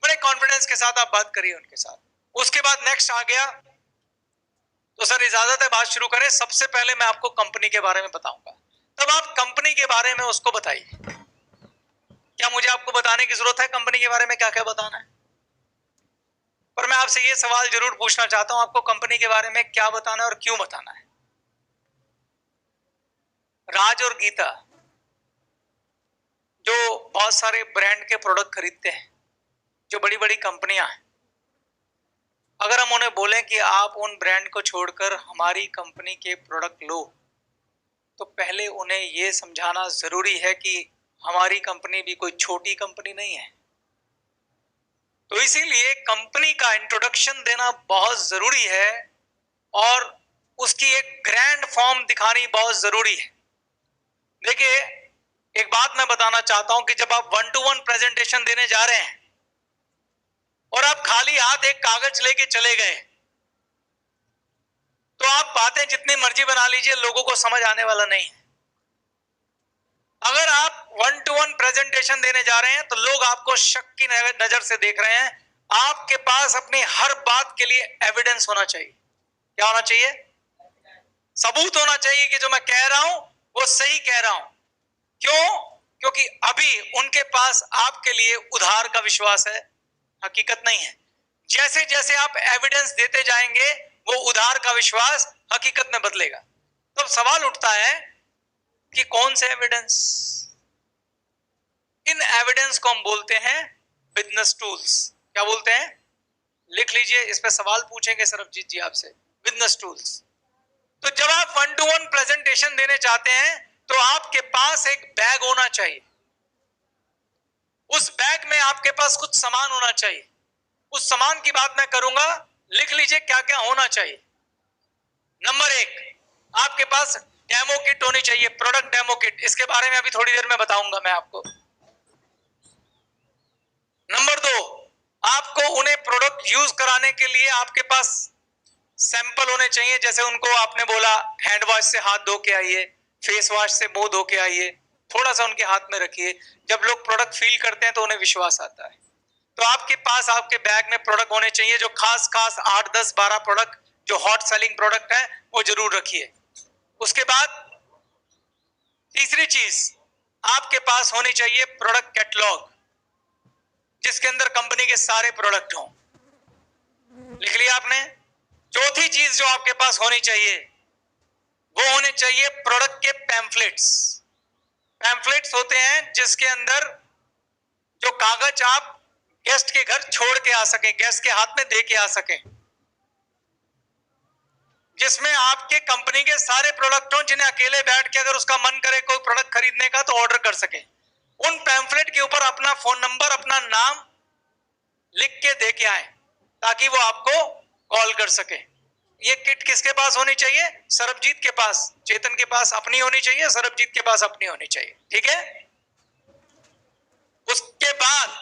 बड़े कॉन्फिडेंस के साथ आप बात करिए उनके साथ। उसके बाद नेक्स्ट आ गया, तो सर इजाजत है बात शुरू करें। सबसे पहले मैं आपको कंपनी के बारे में बताऊंगा, तब आप कंपनी के बारे में उसको बताइए। क्या मुझे आपको बताने की जरूरत है कंपनी के बारे में क्या क्या बताना है? पर मैं आपसे ये सवाल जरूर पूछना चाहता हूं, आपको कंपनी के बारे में क्या बताना है और क्यों बताना है? राज और गीता जो बहुत सारे ब्रांड के प्रोडक्ट खरीदते हैं, जो बड़ी बड़ी कंपनियां हैं, अगर हम उन्हें बोलें कि आप उन ब्रांड को छोड़कर हमारी कंपनी के प्रोडक्ट लो, तो पहले उन्हें यह समझाना जरूरी है कि हमारी कंपनी भी कोई छोटी कंपनी नहीं है। तो इसीलिए कंपनी का इंट्रोडक्शन देना बहुत जरूरी है और उसकी एक ग्रैंड फॉर्म दिखानी बहुत जरूरी है। देखिए, एक बात मैं बताना चाहता हूं कि जब आप 1-to-1 प्रेजेंटेशन देने जा रहे हैं और आप खाली हाथ एक कागज लेके चले गए, तो आप बातें जितनी मर्जी बना लीजिए, लोगों को समझ आने वाला नहीं है। अगर आप 1-to-1 प्रेजेंटेशन देने जा रहे हैं तो लोग आपको शक की नजर से देख रहे हैं। आपके पास अपनी हर बात के लिए एविडेंस होना चाहिए। क्या होना चाहिए? सबूत होना चाहिए कि जो मैं कह रहा हूं वो सही कह रहा हूं। क्यों? क्योंकि अभी उनके पास आपके लिए उधार का विश्वास है, हकीकत नहीं है। जैसे जैसे आप एविडेंस देते जाएंगे, वो उधार का विश्वास हकीकत में बदलेगा। तो सवाल उठता है कि कौन से एविडेंस? इन एविडेंस को हम बोलते हैं बिजनेस टूल्स। क्या बोलते हैं? लिख लीजिए, इस पे सवाल पूछेंगे सरबजीत जी आपसे। Business tools. तो जब आप 1-to-1 प्रेजेंटेशन देने चाहते हैं तो आपके पास एक बैग होना चाहिए। उस बैग में आपके पास कुछ सामान होना चाहिए। उस सामान की बात मैं करूंगा, लिख लीजिए क्या क्या होना चाहिए। नंबर 1, आपके पास डेमो किट होनी चाहिए, प्रोडक्ट डेमो किट। इसके बारे में अभी थोड़ी देर में बताऊंगा मैं आपको। नंबर 2, आपको उन्हें प्रोडक्ट यूज कराने के लिए आपके पास सैंपल होने चाहिए। जैसे उनको आपने बोला हैंड वॉश से हाथ धो के आइए, फेस वॉश से मुंह धो के आइए, थोड़ा सा उनके हाथ में रखिए। जब लोग प्रोडक्ट फील करते हैं तो उन्हें विश्वास आता है। तो आपके पास आपके बैग में प्रोडक्ट होने चाहिए, जो खास 8, 10, 12 प्रोडक्ट जो हॉट सेलिंग प्रोडक्ट है वो जरूर रखिए। उसके बाद तीसरी चीज, आपके पास होनी चाहिए प्रोडक्ट कैटलॉग, जिसके अंदर कंपनी के सारे प्रोडक्ट हों। लिख लिया आपने? चौथी चीज जो आपके पास होनी चाहिए वो होने चाहिए प्रोडक्ट के पैम्फलेट्स। पैम्फलेट्स होते हैं जिसके अंदर जो कागज आप गेस्ट के घर छोड़ के आ सके, गेस्ट के हाथ में दे के आ सके, जिसमें आपके कंपनी के सारे प्रोडक्ट हों, जिन्हें अकेले बैठ के अगर उसका मन करे कोई प्रोडक्ट खरीदने का तो ऑर्डर कर सके। उन पैम्फलेट के ऊपर अपना फोन नंबर, अपना नाम लिख के दे के आए ताकि वो आपको कॉल कर सके। ये किट किसके पास होनी चाहिए? सरबजीत के पास। चेतन के पास अपनी होनी चाहिए, सरबजीत के पास अपनी होनी चाहिए। ठीक है? उसके बाद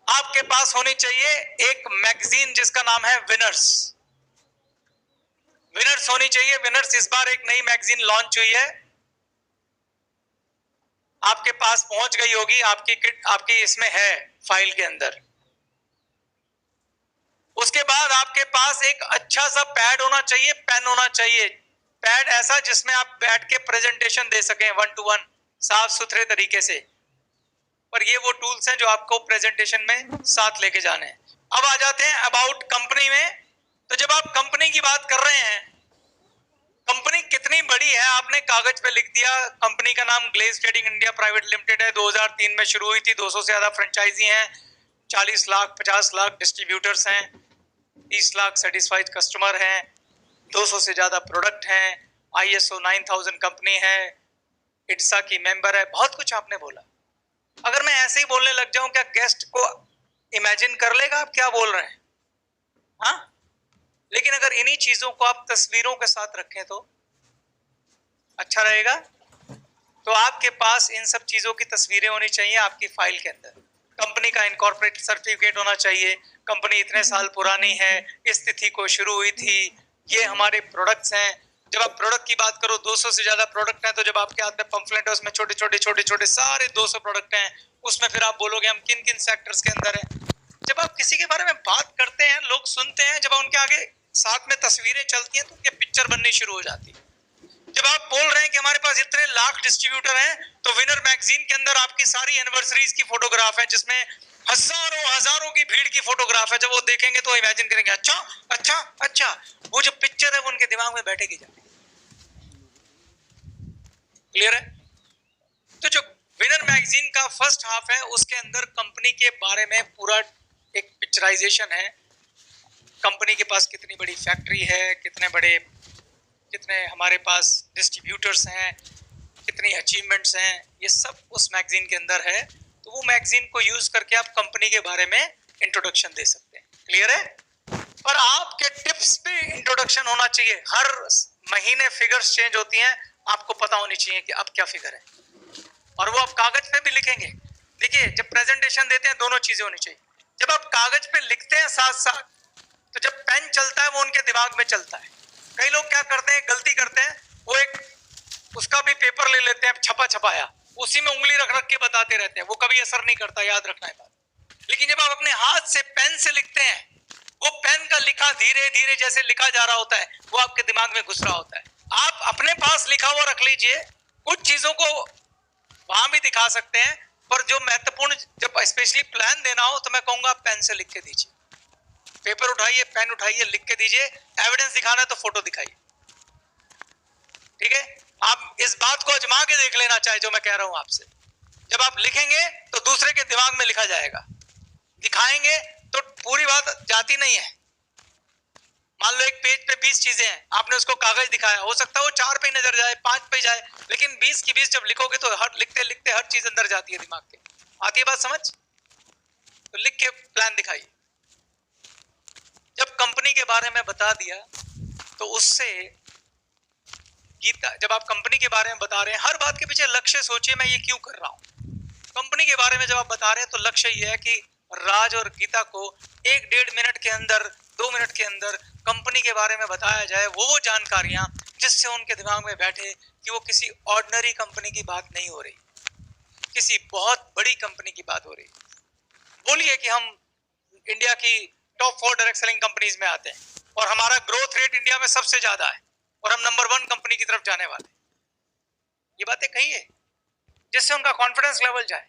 आपके पास होनी चाहिए एक मैगजीन जिसका नाम है विनर्स। विनर्स होनी चाहिए। विनर्स इस बार एक नई मैगजीन लॉन्च हुई है, आपके पास पहुंच गई होगी। आपकी किट आपकी इसमें है फाइल के अंदर। उसके बाद आपके पास एक अच्छा सा पैड होना चाहिए, पेन होना चाहिए। पैड ऐसा जिसमें आप बैठ के प्रेजेंटेशन दे सकें 1-to-1 साफ सुथरे तरीके से। पर ये वो टूल्स हैं जो आपको प्रेजेंटेशन में साथ लेके जाने हैं। अब आ जाते हैं अबाउट कंपनी में। तो जब आप कंपनी की बात कर रहे हैं, कंपनी कितनी बड़ी है आपने कागज पे लिख दिया। कंपनी का नाम Glaze Trading India Private Limited है, 2003 में शुरू हुई थी, 200 से ज्यादा फ्रेंचाइजी हैं, 40 लाख 50 लाख डिस्ट्रीब्यूटर्स हैं, 30 लाख सेटिस्फाइड कस्टमर हैं, 200 से ज्यादा प्रोडक्ट हैं, ISO 9000 कंपनी है, ITSA की मेंबर है, बहुत कुछ आपने बोला। अगर मैं ऐसे ही बोलने लग जाऊं, क्या गेस्ट को इमेजिन कर लेगा आप क्या बोल रहे हैं? हाँ, लेकिन अगर इन्हीं चीजों को आप तस्वीरों के साथ रखें तो अच्छा रहेगा। तो आपके पास इन सब चीजों की तस्वीरें होनी चाहिए आपकी फाइल के अंदर। कंपनी का इनकॉर्पोरेट सर्टिफिकेट होना चाहिए, कंपनी इतने साल पुरानी है, इस तिथि को शुरू हुई थी, ये हमारे प्रोडक्ट्स हैं। जब आप प्रोडक्ट की बात करो, 200 से ज्यादा प्रोडक्ट हैं, तो जब आपके हाथ में पंफलेट है उसमें छोटे छोटे छोटे छोटे सारे 200 प्रोडक्ट हैं, उसमें फिर आप बोलोगे हम किन किन सेक्टर्स के अंदर हैं। जब आप किसी के बारे में बात करते हैं, लोग सुनते हैं, जब उनके आगे साथ में तस्वीरें चलती हैं तो उनके पिक्चर बननी शुरू हो जाती है। जब आप बोल रहे हैं कि हमारे पास इतने लाख डिस्ट्रीब्यूटर हैं, तो विनर मैगजीन के अंदर आपकी सारी एनिवर्सरीज की फोटोग्राफ है, जिसमें हजारों हजारों की भीड़ की फोटोग्राफ है। जब वो देखेंगे तो इमेजिन करेंगे अच्छा अच्छा अच्छा, वो जो पिक्चर है वो उनके दिमाग में बैठेगी जाके। क्लियर है? तो जो विनर मैगजीन का फर्स्ट हाफ है उसके अंदर कंपनी के बारे में पूरा एक पिक्चराइजेशन है। कंपनी के पास कितनी बड़ी फैक्ट्री है, कितने हमारे पास डिस्ट्रीब्यूटर्स हैं, कितनी अचीवमेंट्स हैं, ये सब उस मैगजीन के अंदर है। तो वो मैगजीन को यूज करके आप कंपनी के बारे में इंट्रोडक्शन दे सकते हैं। क्लियर है? पर आपके टिप्स पे इंट्रोडक्शन होना चाहिए। हर महीने फिगर्स चेंज होती हैं, आपको पता होनी चाहिए कि अब क्या फिगर है, और वो आप कागज पे भी लिखेंगे। देखिए, जब प्रेजेंटेशन देते हैं दोनों चीजें होनी चाहिए। जब आप कागज पे लिखते हैं साथ साथ, तो जब पेन चलता है वो उनके दिमाग में चलता है। कई लोग क्या करते हैं, गलती करते हैं, वो एक उसका भी पेपर ले लेते हैं छपा छपाया, उसी में उंगली रख रख के बताते रहते हैं, वो कभी असर नहीं करता, याद रखना है बात। लेकिन जब आप अपने हाथ से पेन से लिखते हैं, वो पेन का लिखा धीरे धीरे जैसे लिखा जा रहा होता है, वो आपके दिमाग में घुस रहा होता है। आप अपने पास लिखा हुआ रख लीजिए, कुछ चीजों को वहां भी दिखा सकते हैं, पर जो महत्वपूर्ण, जब स्पेशली प्लान देना हो तो मैं कहूंगा पेन से लिख के दीजिए। पेपर उठाइए, पेन उठाइए, लिख के दीजिए। एविडेंस दिखाना है तो फोटो दिखाइए। ठीक है? आप इस बात को आजमा के देख लेना चाहे जो मैं कह रहा हूं आपसे। जब आप लिखेंगे तो दूसरे के दिमाग में लिखा जाएगा, दिखाएंगे तो पूरी बात जाती नहीं है। मान लो एक पेज पे 20 चीजें हैं, आपने उसको कागज दिखाया, हो सकता है वो 4 पे नजर जाए, 5 पे जाए, लेकिन 20 की 20 जब लिखोगे तो हर लिखते लिखते हर चीज अंदर जाती है दिमाग के। आती है बात समझ? तो लिख के प्लान दिखाइए। जब कंपनी के बारे में बता दिया तो उससे गीता, जब आप कंपनी के बारे में बता रहे हैं, हर बात के पीछे लक्ष्य सोचिए, मैं ये क्यों कर रहा हूं। कंपनी के बारे में जब आप बता रहे हैं तो लक्ष्य ये है कि राज और गीता को 1-1.5 मिनट के अंदर, 2 मिनट के अंदर कंपनी के बारे में बताया जाए, वो जानकारियां जिससे उनके दिमाग में बैठे कि वो किसी ऑर्डिनरी कंपनी की बात नहीं हो रही, किसी बहुत बड़ी कंपनी की बात हो रही। बोलिए कि हम इंडिया की टॉप 4 डायरेक्ट सेलिंग कंपनीज में आते हैं और हमारा ग्रोथ रेट इंडिया में सबसे ज्यादा है और हम नंबर 1 कंपनी की तरफ जाने वाले। ये बातें कहिए जिससे उनका कॉन्फिडेंस लेवल जाए।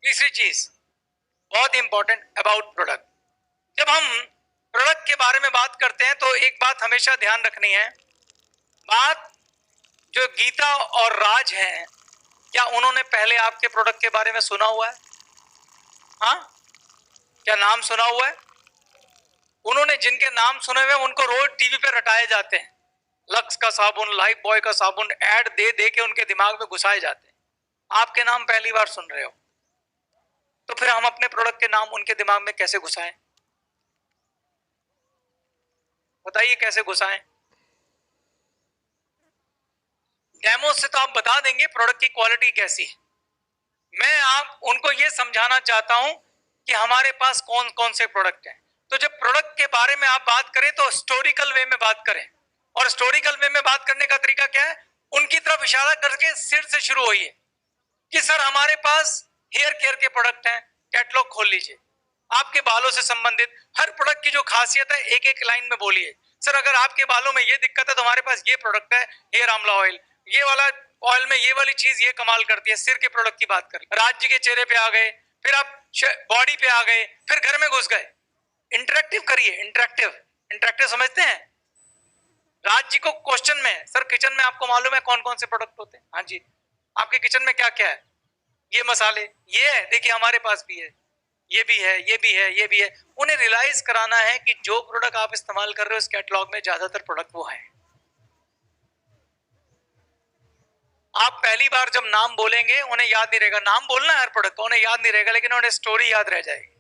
तीसरी चीज बहुत इंपॉर्टेंट अबाउट प्रोडक्ट, जब हम प्रोडक्ट के बारे में बात करते हैं तो एक बात हमेशा ध्यान रखनी है। बात जो गीता और राज हैं, क्या उन्होंने पहले आपके प्रोडक्ट के बारे में सुना हुआ है? हाँ, क्या नाम सुना हुआ है? उन्होंने जिनके नाम सुने हुए उनको रोज टीवी पे रटाए जाते हैं। लक्स का साबुन, लाइफ बॉय का साबुन, ऐड दे दे के उनके दिमाग में घुसाए जाते हैं। आपके नाम पहली बार सुन रहे हो, तो फिर हम अपने प्रोडक्ट के नाम उनके दिमाग में कैसे घुसाएं? बताइए कैसे घुसाएं? डेमो से तो आप बता देंगे प्रोडक्ट की क्वालिटी कैसी है। मैं आप उनको ये समझाना चाहता हूं कि हमारे पास कौन कौन से प्रोडक्ट हैं। तो जब प्रोडक्ट के बारे में आप बात करें तो हिस्टोरिकल वे में बात करें, और हिस्टोरिकल वे में बात करने का तरीका क्या है? उनकी तरफ इशारा करके सिर से शुरू होइए कि सर हमारे पास हेयर केयर के प्रोडक्ट हैं, कैटलॉग खोल लीजिए। आपके बालों से संबंधित हर प्रोडक्ट की जो खासियत है एक एक लाइन में बोलिए। सर अगर आपके बालों में ये दिक्कत है तो हमारे पास ये प्रोडक्ट है, हेयर आंवला ऑयल, ये वाला ऑयल में ये वाली चीज ये कमाल करती है। सिर के प्रोडक्ट की बात करें, राज्य के चेहरे पे आ गए, फिर आप बॉडी पे आ गए, फिर घर में घुस गए। इंटरेक्टिव करिए, इंटरेक्टिव। इंटरेक्टिव समझते हैं? राज्य को क्वेश्चन में, सर किचन में आपको मालूम है कौन कौन से प्रोडक्ट होते हैं? हाँ जी। आपके किचन में क्या क्या है? ये मसाले, ये है, देखिए हमारे पास भी है, ये भी है, ये भी है, ये भी है। उन्हें रियलाइज कराना है कि जो प्रोडक्ट आप इस्तेमाल कर रहे हो इस कैटलॉग में ज्यादातर प्रोडक्ट वो है। आप पहली बार जब नाम बोलेंगे उन्हें याद नहीं रहेगा, नाम बोलना है हर प्रोडक्ट का, उन्हें याद नहीं रहेगा, लेकिन उन्हें स्टोरी याद रह जाएगी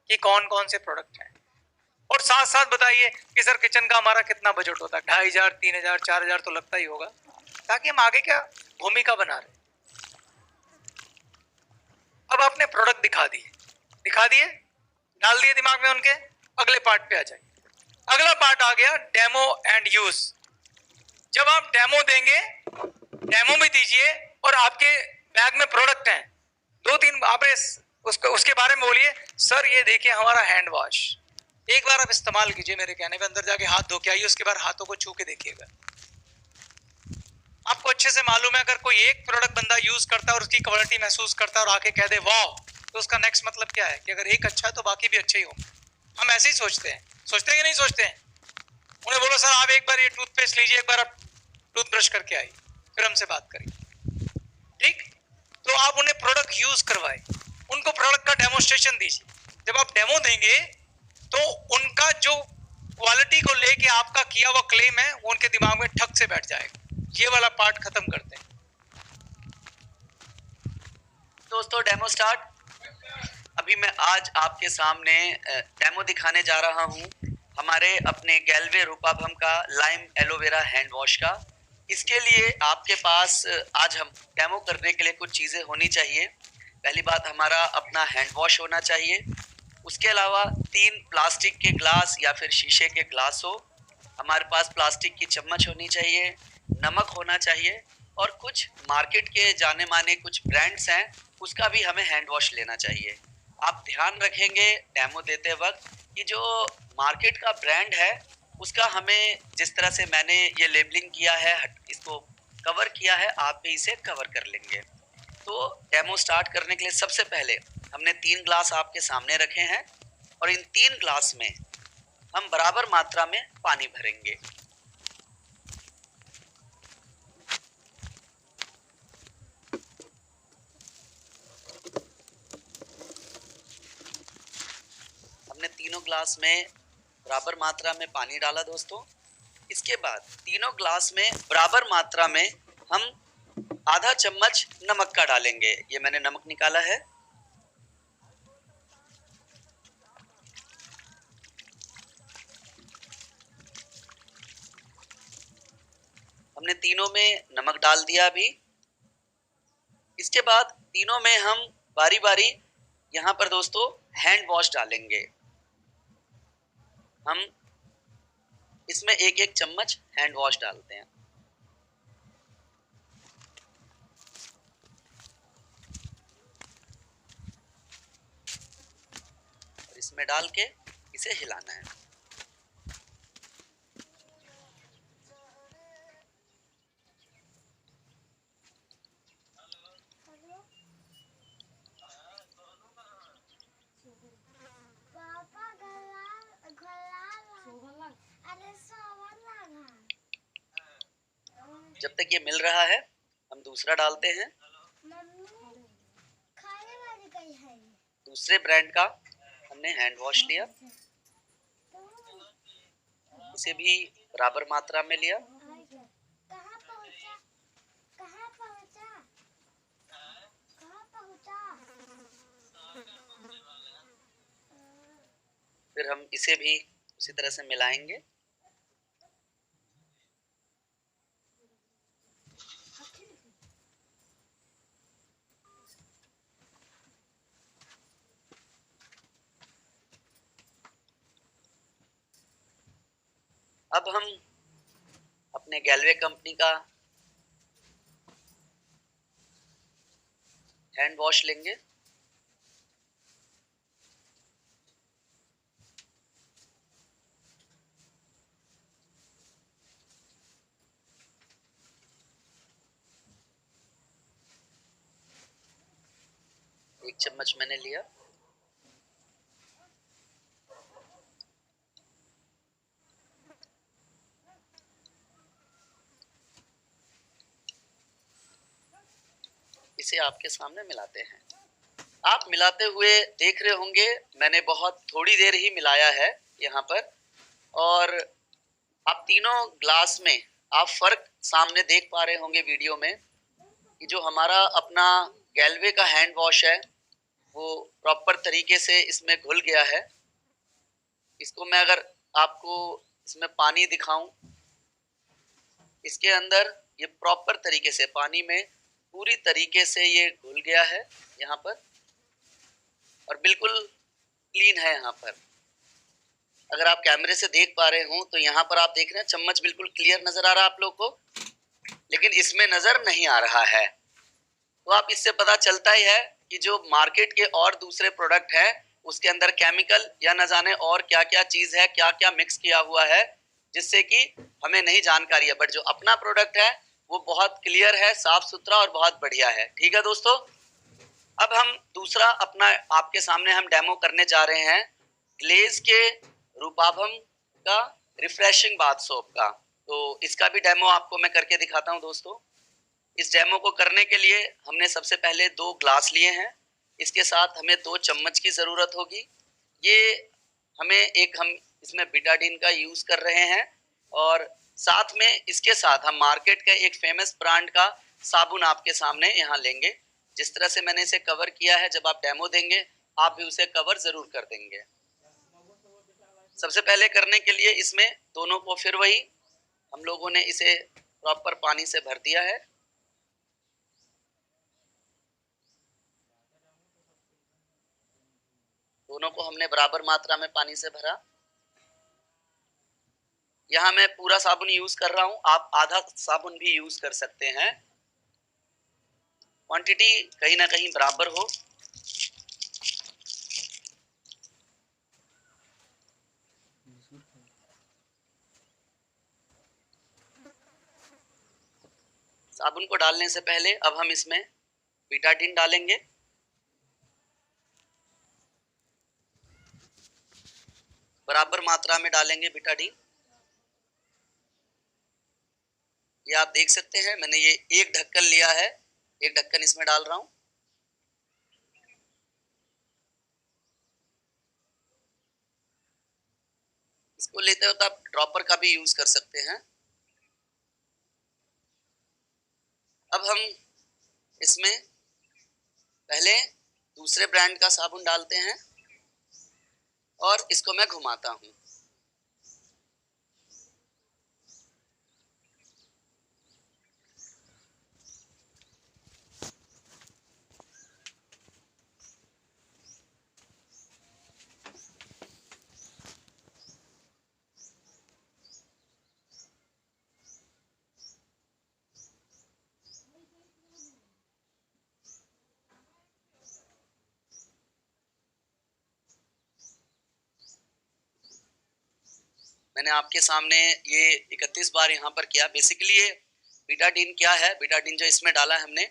कि कौन कौन से प्रोडक्ट हैं। और साथ साथ बताइए कि सर किचन का हमारा कितना बजट होता है, 2500, 3000, 4000 तो लगता ही होगा, ताकि हम आगे क्या भूमिका बना रहे। अब आपने प्रोडक्ट दिखा दिए, डाल दिए दिमाग में उनके, अगले पार्ट पे आ जाए। अगला पार्ट आ गया डेमो एंड यूज। जब आप डेमो देंगे, डेमो भी दीजिए और आपके बैग में प्रोडक्ट हैं, 2-3 आप उसके बारे में बोलिए, सर ये देखिए हमारा हैंड वॉश, एक बार आप इस्तेमाल कीजिए, मेरे कहने पे अंदर जाके हाथ धो के आइए, उसके बाद हाथों को छू के देखिएगा। आपको अच्छे से मालूम है अगर कोई एक प्रोडक्ट बंदा यूज करता है और उसकी क्वालिटी महसूस करता है और आके कह दे वाह, तो उसका नेक्स्ट मतलब क्या है कि अगर एक अच्छा है तो बाकी भी अच्छे ही होंगे। हम ऐसे ही सोचते हैं कि नहीं सोचते हैं? उन्हें बोलो सर आप एक बार ये टूथपेस्ट लीजिए, एक बार आप टूथब्रश करके आइए, फिर हमसे बात करिए, ठीक? तो आप उन्हें प्रोडक्ट यूज करवाए, उनको प्रोडक्ट का डेमोस्ट्रेशन दीजिए। जब आप डेमो देंगे तो उनका जो क्वालिटी को लेके आपका किया हुआ क्लेम है वो उनके दिमाग में ठक से बैठ जाएगा। ये वाला पार्ट खत्म करते हैं दोस्तों। Demo start. अभी मैं आज आपके सामने डेमो दिखाने जा रहा हूं हमारे अपने गैल्वे रूपाभम का लाइम एलोवेरा हैंड वॉश का। इसके लिए आपके पास आज हम डेमो करने के लिए कुछ चीज़ें होनी चाहिए। पहली बात, हमारा अपना हैंड वॉश होना चाहिए। उसके अलावा 3 प्लास्टिक के ग्लास या फिर शीशे के ग्लास हो। हमारे पास प्लास्टिक की चम्मच होनी चाहिए, नमक होना चाहिए और कुछ मार्केट के जाने माने कुछ ब्रांड्स हैं, उसका भी हमें हैंड वॉश लेना चाहिए। आप ध्यान रखेंगे डेमो देते वक्त कि जो मार्केट का ब्रांड है उसका हमें, जिस तरह से मैंने ये लेबलिंग किया है, इसको कवर किया है, आप भी इसे कवर कर लेंगे। तो डेमो स्टार्ट करने के लिए सबसे पहले हमने 3 ग्लास आपके सामने रखे हैं और इन 3 ग्लास में हम बराबर मात्रा में पानी भरेंगे। हमने तीनों ग्लास में बराबर मात्रा में पानी डाला दोस्तों। इसके बाद तीनों ग्लास में बराबर मात्रा में हम आधा चम्मच नमक का डालेंगे। ये मैंने नमक निकाला है। हमने तीनों में नमक डाल दिया अभी। इसके बाद तीनों में हम बारी बारी यहाँ पर दोस्तों हैंड वॉश डालेंगे। हम इसमें 1-1 चम्मच हैंड वॉश डालते हैं। और इसमें डाल के इसे हिलाना है। जब तक ये मिल रहा है हम दूसरा डालते हैं। दूसरे ब्रांड का हमने हैंड वॉश लिया, इसे भी बराबर मात्रा में लिया। फिर हम इसे भी उसी तरह से मिलाएंगे। अब हम अपने गैल्वे कंपनी का हैंड वॉश लेंगे। एक चम्मच मैंने लिया। इसे आपके सामने मिलाते हैं। आप मिलाते हुए देख रहे होंगे मैंने बहुत थोड़ी देर ही मिलाया है यहाँ पर। और आप तीनों ग्लास में आप फर्क सामने देख पा रहे होंगे वीडियो में। कि जो हमारा अपना गैल्वे का हैंड वॉश है वो प्रॉपर तरीके से इसमें घुल गया है। इसको मैं अगर आपको इसमें पानी दिखाऊं, इसके अंदर ये प्रॉपर तरीके से पानी में पूरी तरीके से ये घुल गया है यहाँ पर, और बिल्कुल क्लीन है। यहाँ पर अगर आप कैमरे से देख पा रहे हो तो यहाँ पर आप देख रहे हैं चम्मच बिल्कुल क्लियर नजर आ रहा है आप लोग को, लेकिन इसमें नजर नहीं आ रहा है। तो आप इससे पता चलता ही है कि जो मार्केट के और दूसरे प्रोडक्ट हैं उसके अंदर केमिकल या न जाने और क्या क्या चीज है, क्या क्या मिक्स किया हुआ है, जिससे कि हमें नहीं जानकारी है। बट जो अपना प्रोडक्ट है वो बहुत क्लियर है, साफ सुथरा और बहुत बढ़िया है। ठीक है दोस्तों, अब हम दूसरा अपना आपके सामने हम डेमो करने जा रहे हैं ग्लेज के रूपाभम का रिफ्रेशिंग बाथ सोप का। तो इसका भी डेमो आपको मैं करके दिखाता हूं दोस्तों। इस डेमो को करने के लिए हमने सबसे पहले 2 ग्लास लिए हैं, इसके साथ हमें 2 चम्मच की ज़रूरत होगी। ये हम इसमें बीटाडीन का यूज़ कर रहे हैं, और साथ में इसके साथ हम मार्केट का एक फेमस ब्रांड का साबुन आपके सामने यहाँ लेंगे। जिस तरह से मैंने इसे कवर किया है, जब आप डेमो देंगे आप भी उसे कवर ज़रूर कर देंगे। सबसे पहले करने के लिए इसमें दोनों को फिर वही हम लोगों ने इसे प्रॉपर पानी से भर दिया है। दोनों को हमने बराबर मात्रा में पानी से भरा। यहाँ मैं पूरा साबुन यूज कर रहा हूँ, आप आधा साबुन भी यूज कर सकते हैं। क्वांटिटी कहीं ना कहीं बराबर हो। साबुन को डालने से पहले अब हम इसमें बीटाडीन डालेंगे। बराबर मात्रा में डालेंगे बीटाडीन। ये आप देख सकते हैं मैंने ये एक ढक्कन लिया है, एक ढक्कन इसमें डाल रहा हूं। इसको लेते वक्त आप ड्रॉपर का भी यूज कर सकते हैं। अब हम इसमें पहले दूसरे ब्रांड का साबुन डालते हैं और इसको मैं घुमाता हूं। मैंने आपके सामने ये 31 बार यहाँ पर किया। बेसिकली ये बीटाडीन क्या है, बीटाडीन जो इसमें डाला है हमने,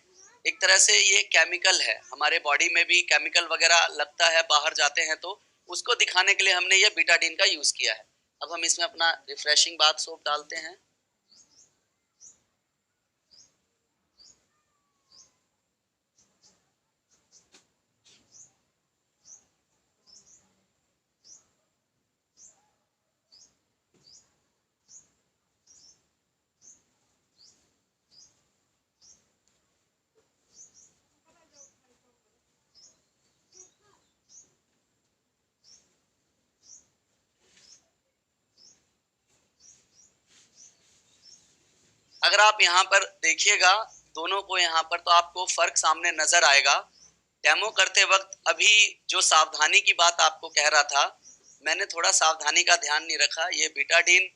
एक तरह से ये केमिकल है। हमारे बॉडी में भी केमिकल वगैरह लगता है बाहर जाते हैं, तो उसको दिखाने के लिए हमने ये बीटाडीन का यूज किया है। अब हम इसमें अपना रिफ्रेशिंग बाथ सोप डालते हैं। अगर आप यहाँ पर देखिएगा दोनों को यहाँ पर, तो आपको फर्क सामने नजर आएगा। डेमो करते वक्त अभी जो सावधानी की बात आपको कह रहा था, मैंने थोड़ा सावधानी का ध्यान नहीं रखा। ये बीटाडीन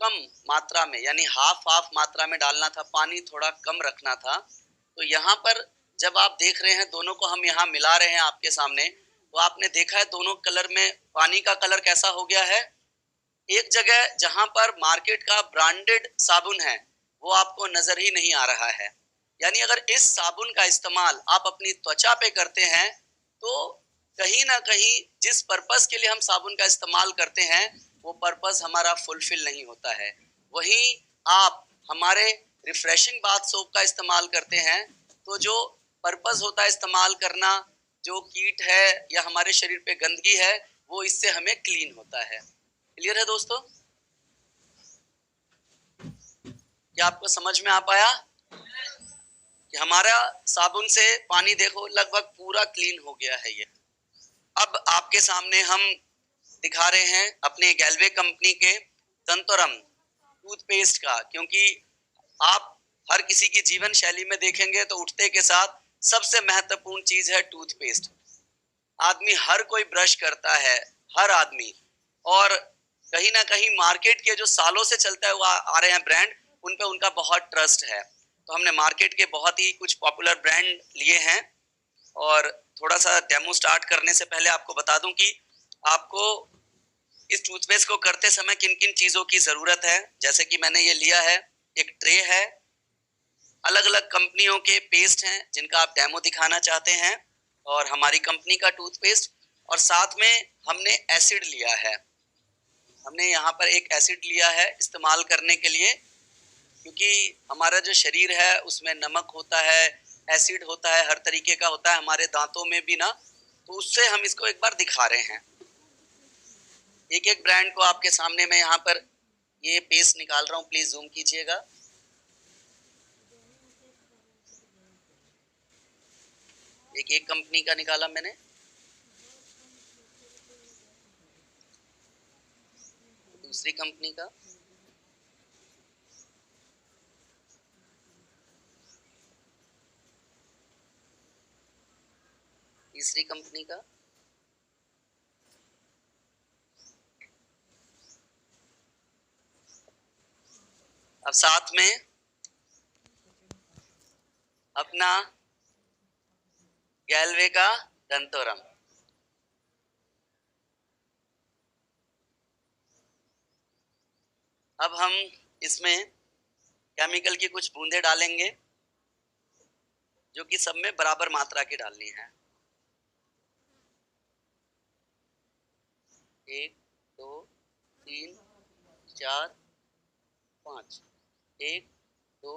कम मात्रा में, यानी हाफ मात्रा में डालना था, पानी थोड़ा कम रखना था। तो यहाँ पर जब आप देख रहे हैं दोनों को हम यहाँ मिला रहे हैं आपके सामने, तो आपने देखा है दोनों कलर में पानी का कलर कैसा हो गया है। एक जगह जहां पर मार्केट का ब्रांडेड साबुन है वो आपको नजर ही नहीं आ रहा है। यानी अगर इस साबुन का इस्तेमाल आप अपनी त्वचा पे करते हैं तो कहीं ना कहीं जिस पर्पस के लिए हम साबुन का इस्तेमाल करते हैं वो पर्पस हमारा फुलफिल नहीं होता है। वहीं आप हमारे रिफ्रेशिंग बाथ सोप का इस्तेमाल करते हैं तो जो पर्पस होता है इस्तेमाल करना, जो कीट है या हमारे शरीर पे गंदगी है, वो इससे हमें क्लीन होता है। क्लियर है दोस्तों? क्या आपको समझ में आ पाया? कि हमारा साबुन से पानी देखो लगभग पूरा क्लीन हो गया है। ये अब आपके सामने हम दिखा रहे हैं अपने गैल्वे कंपनी के दंतोरम टूथपेस्ट का, क्योंकि आप हर किसी की जीवन शैली में देखेंगे तो उठते के साथ सबसे महत्वपूर्ण चीज है टूथपेस्ट। आदमी हर कोई ब्रश करता है, हर आदमी, और कहीं ना कहीं मार्केट के जो सालों से चलता हुआ आ रहे हैं ब्रांड, उन पे उनका बहुत ट्रस्ट है। तो हमने मार्केट के बहुत ही कुछ पॉपुलर ब्रांड लिए हैं। और थोड़ा सा डेमो स्टार्ट करने से पहले आपको बता दूं कि आपको इस टूथपेस्ट को करते समय किन किन चीजों की जरूरत है। जैसे कि मैंने ये लिया है, एक ट्रे है, अलग अलग कंपनियों के पेस्ट हैं जिनका आप डेमो दिखाना चाहते हैं, और हमारी कंपनी का टूथपेस्ट, और साथ में हमने एसिड लिया है। हमने यहाँ पर एक एसिड लिया है इस्तेमाल करने के लिए, क्योंकि हमारा जो शरीर है उसमें नमक होता है, एसिड होता है, हर तरीके का होता है, हमारे दांतों में भी ना, तो उससे हम इसको एक बार दिखा रहे हैं। एक एक ब्रांड को आपके सामने मैं यहाँ पर ये पेस्ट निकाल रहा हूँ, प्लीज जूम कीजिएगा। एक कंपनी का निकाला मैंने, दूसरी कंपनी का, तीसरी कंपनी का, अब साथ में अपना गैल्वे का दंतोरम। अब हम इसमें केमिकल की कुछ बूंदें डालेंगे, जो कि सब में बराबर मात्रा की डालनी है। 1 2 3 4 5, 1 2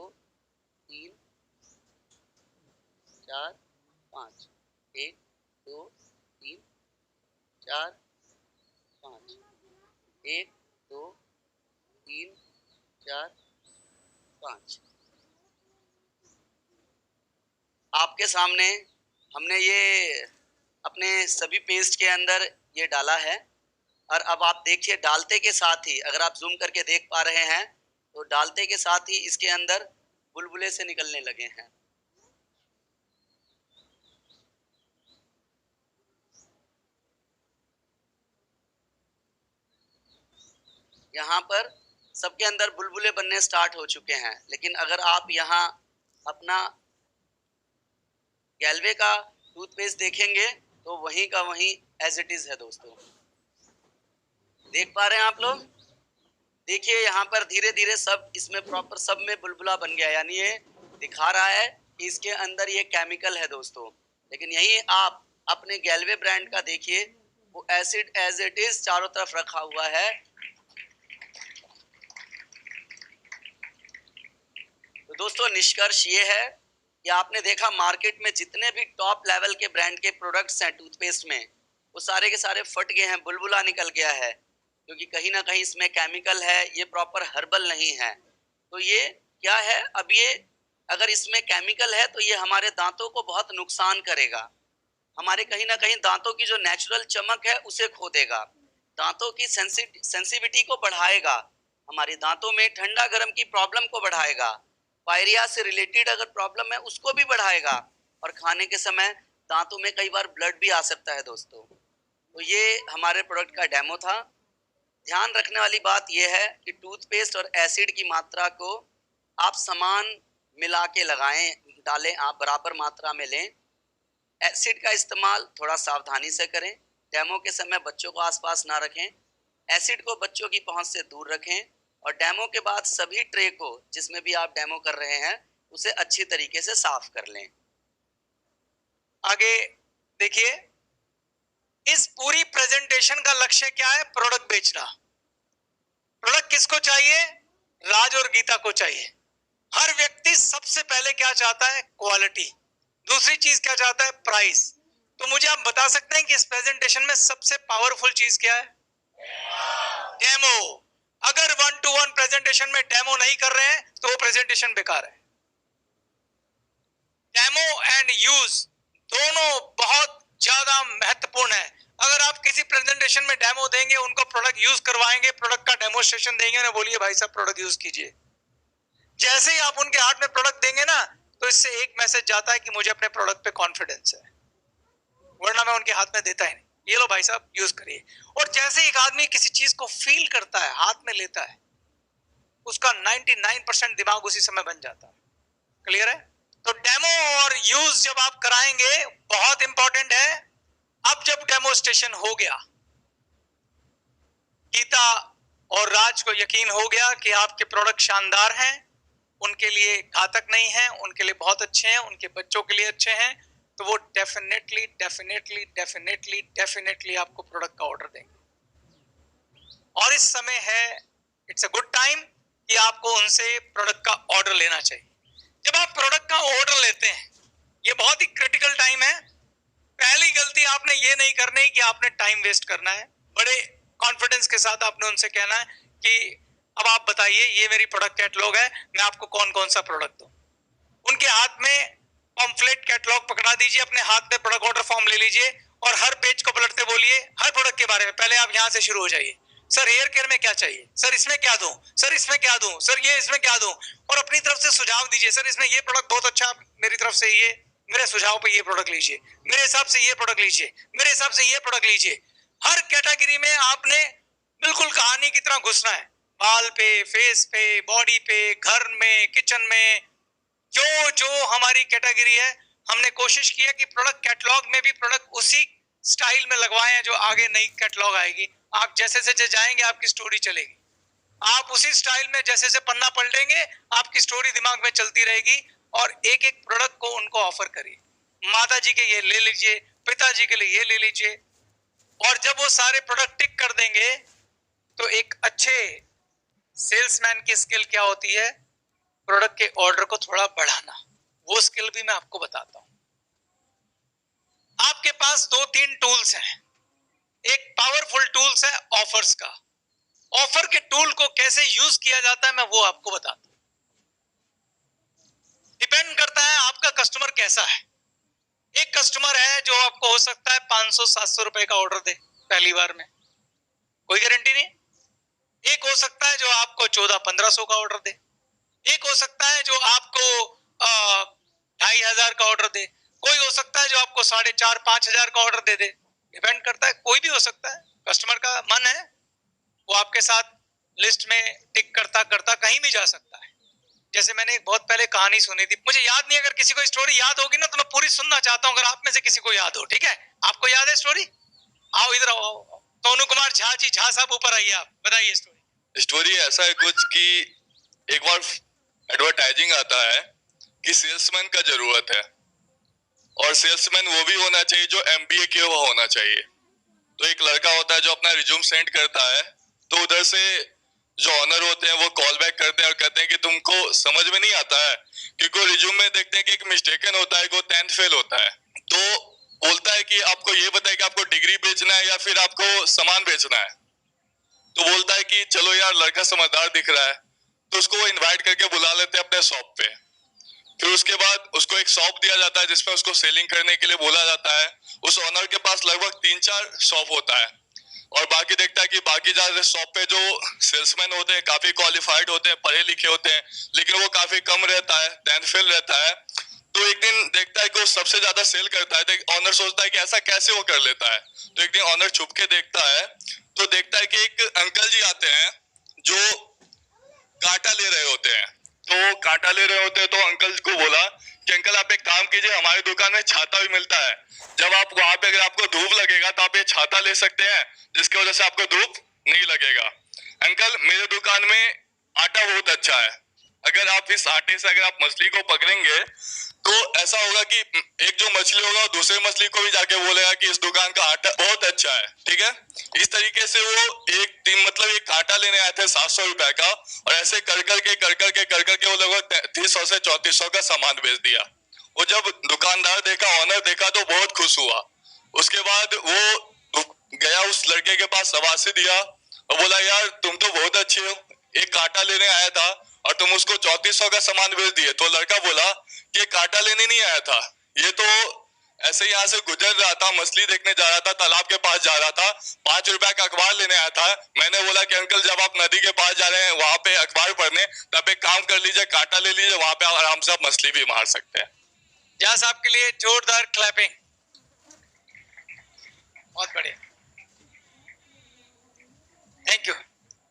3 4 5, 1 2 3 4 5, 1 2 3 4 5। आपके सामने हमने ये अपने सभी पेस्ट के अंदर ये डाला है, और अब आप देखिए डालते के साथ ही, अगर आप जूम करके देख पा रहे हैं तो डालते के साथ ही इसके अंदर बुलबुले से निकलने लगे हैं। यहाँ पर सबके अंदर बुलबुले बनने स्टार्ट हो चुके हैं, लेकिन अगर आप यहाँ अपना गैल्वे का टूथपेस्ट देखेंगे तो वहीं का वहीं एज इट इज है दोस्तों। देख पा रहे हैं आप लोग? देखिए यहाँ पर धीरे धीरे सब इसमें प्रॉपर सब में बुलबुला बन गया, यानी ये दिखा रहा है कि इसके अंदर ये केमिकल है दोस्तों। लेकिन यही आप अपने गैल्वे ब्रांड का देखिए, वो एसिड एज इट इज चारों तरफ रखा हुआ है। तो दोस्तों निष्कर्ष ये है कि आपने देखा मार्केट में जितने भी टॉप लेवल के ब्रांड के प्रोडक्ट्स हैं टूथपेस्ट में, वो सारे के सारे फट गए हैं, बुलबुला निकल गया है, क्योंकि कहीं ना कहीं इसमें केमिकल है, ये प्रॉपर हर्बल नहीं है। तो ये क्या है, अब ये अगर इसमें केमिकल है तो ये हमारे दांतों को बहुत नुकसान करेगा, हमारे कहीं ना कहीं दांतों की जो नेचुरल चमक है उसे खो देगा, दांतों की सेंसिटिविटी को बढ़ाएगा, हमारे दांतों में ठंडा गर्म की प्रॉब्लम को बढ़ाएगा, पायरिया से रिलेटेड अगर प्रॉब्लम है उसको भी बढ़ाएगा, और खाने के समय दांतों में कई बार ब्लड भी आ सकता है दोस्तों। तो ये हमारे प्रोडक्ट का डेमो था। ध्यान रखने वाली बात यह है कि टूथपेस्ट और एसिड की मात्रा को आप समान मिला के लगाएं, डालें, आप बराबर मात्रा में लें। एसिड का इस्तेमाल थोड़ा सावधानी से करें, डेमो के समय बच्चों को आसपास ना रखें, एसिड को बच्चों की पहुंच से दूर रखें, और डेमो के बाद सभी ट्रे को जिसमें भी आप डेमो कर रहे हैं उसे अच्छी तरीके से साफ कर लें। आगे देखिए, इस पूरी प्रेजेंटेशन का लक्ष्य क्या है? प्रोडक्ट बेचना। प्रोडक्ट किसको चाहिए? राज और गीता को चाहिए। हर व्यक्ति सबसे पहले क्या चाहता है? क्वालिटी। दूसरी चीज क्या चाहता है? प्राइस। तो मुझे आप बता सकते हैं कि इस प्रेजेंटेशन में सबसे पावरफुल चीज क्या है? डेमो। अगर 1-to-1 प्रेजेंटेशन में डेमो नहीं कर रहे हैं तो वो प्रेजेंटेशन बेकार है। डेमो एंड यूज दोनों बहुत ज्यादा महत्वपूर्ण है। अगर आप किसी प्रेजेंटेशन में डेमो देंगे, उनको प्रोडक्ट यूज करवाएंगे, प्रोडक्ट का डेमोस्ट्रेशन देंगे, ना बोलिए भाई साहब प्रोडक्ट यूज कीजिए, जैसे ही आप उनके हाथ में प्रोडक्ट देंगे ना, तो इससे एक मैसेज जाता है कि मुझे अपने प्रोडक्ट पे कॉन्फिडेंस है, वरना मैं उनके हाथ में देता ही नहीं। ये लो भाई साहब यूज करिए। और जैसे एक आदमी किसी चीज को फील करता है, हाथ में लेता है, उसका 99% दिमाग उसी समय बन जाता है। क्लियर है? तो डेमो और यूज जब आप कराएंगे बहुत इंपॉर्टेंट है। अब जब डेमोस्ट्रेशन हो गया, गीता और राज को यकीन हो गया कि आपके प्रोडक्ट शानदार हैं, उनके लिए घातक नहीं हैं, उनके लिए बहुत अच्छे हैं, उनके बच्चों के लिए अच्छे हैं, तो वो डेफिनेटली डेफिनेटली डेफिनेटली डेफिनेटली आपको प्रोडक्ट का ऑर्डर देंगे। और इस समय है, इट्स अ गुड टाइम कि आपको उनसे प्रोडक्ट का ऑर्डर लेना चाहिए। जब आप प्रोडक्ट का ऑर्डर लेते हैं, ये बहुत ही क्रिटिकल टाइम है। पहली गलती आपने ये नहीं करनी कि आपने टाइम वेस्ट करना है। बड़े कॉन्फिडेंस के साथ आपने उनसे कहना है कि अब आप बताइए, ये मेरी प्रोडक्ट कैटलॉग है, मैं आपको कौन कौन सा प्रोडक्ट दूं। उनके हाथ में पम्फलेट कैटलॉग पकड़ा दीजिए, अपने हाथ में प्रोडक्ट ऑर्डर फॉर्म ले लीजिए और हर पेज को पलटते बोलिए हर प्रोडक्ट के बारे में। पहले आप यहां से शुरू हो जाइए। सर हेयर केयर में क्या चाहिए, सर इसमें क्या दूं, सर इसमें क्या दूं, सर ये इसमें क्या दूं, और अपनी तरफ से सुझाव दीजिए। सर इसमें ये प्रोडक्ट बहुत अच्छा, मेरी तरफ से ये, मेरे सुझाव पे ये प्रोडक्ट लीजिए, मेरे हिसाब से ये प्रोडक्ट लीजिए, मेरे हिसाब से ये प्रोडक्ट लीजिए। हर कैटेगरी में आपने बिल्कुल कहानी की तरह घुसना है। बाल पे, फेस पे, बॉडी पे, घर में, किचन में, जो जो हमारी कैटेगरी है, हमने कोशिश किया कि प्रोडक्ट कैटलॉग में भी प्रोडक्ट उसी स्टाइल में लगवाए हैं जो आगे नई कैटलॉग आएगी। आप जैसे जैसे जाएंगे आपकी स्टोरी चलेगी, आप उसी स्टाइल में जैसे जैसे पन्ना पलटेंगे आपकी स्टोरी दिमाग में चलती रहेगी। और एक एक प्रोडक्ट को उनको ऑफर करिए। माता जी के ये ले लीजिए, पिताजी के लिए ये ले लीजिए। और जब वो सारे प्रोडक्ट टिक कर देंगे तो एक अच्छे सेल्समैन की स्किल क्या होती है, प्रोडक्ट के ऑर्डर को थोड़ा बढ़ाना। वो स्किल भी मैं आपको बताता हूं। आपके पास 2-3 टूल्स हैं। एक पावरफुल टूल्स है ऑफर्स का। ऑफर के टूल को कैसे यूज किया जाता है मैं वो आपको बताता हूं। डिपेंड करता है आपका कस्टमर कैसा है। एक कस्टमर है जो आपको हो सकता है 500-700 रुपए का ऑर्डर दे पहली बार में, कोई गारंटी नहीं। एक हो सकता है जो आपको 1400-1500 का ऑर्डर दे। एक हो सकता है जो आपको 2500 का ऑर्डर दे। कोई हो सकता है जो आपको 4500-5000 का ऑर्डर दे दे। डिपेंड करता है, कोई भी हो सकता है। कस्टमर का मन है, वो आपके साथ लिस्ट में टिक करता करता कहीं भी जा सकता है। जैसे मैंने एक बहुत पहले कहानी सुनी थी, मुझे याद नहीं, अगर किसी को स्टोरी याद होगी ना तो मैं पूरी सुनना चाहता हूं, अगर आप में से किसी को याद हो। ठीक है, आपको याद है स्टोरी? आओ इधर आओ। सोनू कुमार झा जी, झा साहब ऊपर आइए, आप बताइए स्टोरी। स्टोरी ऐसा है कुछ कि एक बार एडवर्टाइजिंग आता है कि सेल्समैन का जरूरत है, और सेल्समैन वो भी होना चाहिए जो MBA किया हुआ होना चाहिए। तो एक लड़का होता है जो अपना रिज्यूम सेंड करता है, तो उधर से जो ऑनर होते हैं वो कॉल बैक करते हैं और कहते हैं कि तुमको समझ में नहीं आता है, क्योंकि रिज्यूम में देखते हैं कि एक मिस्टेकन होता है, वो 10th फेल होता है। तो बोलता है कि आपको ये बताए कि आपको डिग्री बेचना है या फिर आपको सामान बेचना है। तो बोलता है कि चलो यार लड़का समझदार दिख रहा है, तो उसको वो इन्वाइट करके बुला लेते हैं अपने शॉप पे। फिर उसके बाद उसको एक शॉप दिया जाता है जिसमें उसको सेलिंग करने के लिए बोला जाता है। उस ऑनर के पास लगभग 3-4 शॉप होता है, और बाकी देखता है कि बाकी ज्यादा शॉप पे जो सेल्समैन होते हैं काफी क्वालिफाइड होते हैं, पढ़े लिखे होते हैं, लेकिन वो काफी कम रहता है, 10th फेल रहता है। तो एक दिन देखता है कि वो सबसे ज्यादा सेल करता है। तो ऑनर सोचता है कि ऐसा कैसे वो कर लेता है। तो एक दिन ऑनर छुप के देखता है, तो देखता है कि एक अंकल जी आते हैं जो कांटा ले रहे होते हैं। तो कांटा ले रहे होते हैं, तो अंकल को बोला कि अंकल आप एक काम कीजिए, हमारी दुकान में छाता भी मिलता है। जब आप वहां पे अगर आपको धूप लगेगा तो आप ये छाता ले सकते हैं, जिसकी वजह से आपको धूप नहीं लगेगा। अंकल मेरे दुकान में आटा बहुत अच्छा है, अगर आप इस आटे से अगर आप मछली को पकड़ेंगे तो ऐसा होगा कि एक जो मछली होगा वो दूसरे मछली को भी जाके बोलेगा कि इस दुकान का आटा बहुत अच्छा है। ठीक है, इस तरीके से वो एक दिन मतलब एक आटा लेने आए थे 700 रुपए का, और ऐसे कर करके वो लगभग 3300 से 3400 का सामान बेच दिया। वो जब दुकानदार देखा, ऑनर देखा, तो बहुत खुश हुआ। उसके बाद वो गया उस लड़के के पास, शाबाशी दिया और बोला यार तुम तो बहुत अच्छे हो, एक कांटा लेने आया था और तुम उसको 3400 का सामान बेच दिए। तो लड़का बोला कि कांटा लेने नहीं आया था, ये तो ऐसे यहाँ से गुजर रहा था, मछली देखने जा रहा था, तालाब के पास जा रहा था, 5 रुपए का अखबार लेने आया था। मैंने बोला कि अंकल जब आप नदी के पास जा रहे हैं वहां पे अखबार पढ़ने, तब एक काम कर लीजिए, कांटा ले लीजिए, वहां पे आराम से आप मछली भी मार सकते हैं। जहाँ साहब के लिए जोरदार क्लैपिंग, बहुत बढ़िया, थैंक यू।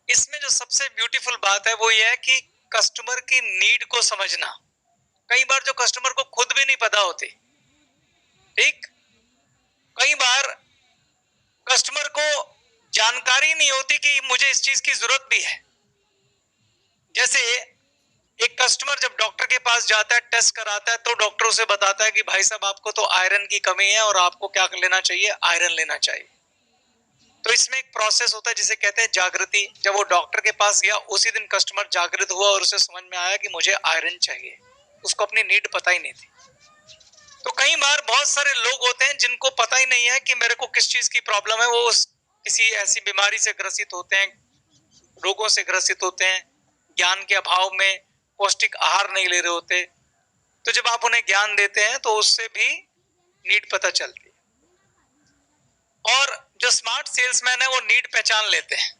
इसमें जो सबसे ब्यूटीफुल बात है वो ये है कि कस्टमर की नीड को समझना। कई बार जो कस्टमर को खुद भी नहीं पता होती, ठीक, कई बार कस्टमर को जानकारी नहीं होती कि मुझे इस चीज की जरूरत भी है। जैसे एक कस्टमर जब डॉक्टर के पास जाता है, टेस्ट कराता है, तो डॉक्टर उसे बताता है कि भाई साहब आपको तो आयरन की कमी है और आपको क्या लेना चाहिए, आयरन लेना चाहिए। तो इसमें एक प्रोसेस होता है जिसे कहते हैं जागृति। जब वो डॉक्टर के पास गया, उसी दिन कस्टमर जागृत हुआ और उसे समझ में आया कि मुझे आयरन चाहिए। उसको अपनी नीड पता ही नहीं थी। तो कई बार बहुत सारे लोग होते हैं जिनको पता ही नहीं है कि मेरे को किस चीज की प्रॉब्लम है। वो किसी ऐसी बीमारी से ग्रसित होते हैं, रोगों से ग्रसित होते हैं, ज्ञान के अभाव में पौष्टिक आहार नहीं ले रहे होते। तो जब आप उन्हें ज्ञान देते हैं तो उससे भी नीड पता चलती है। और जो स्मार्ट सेल्समैन है वो नीड पहचान लेते हैं,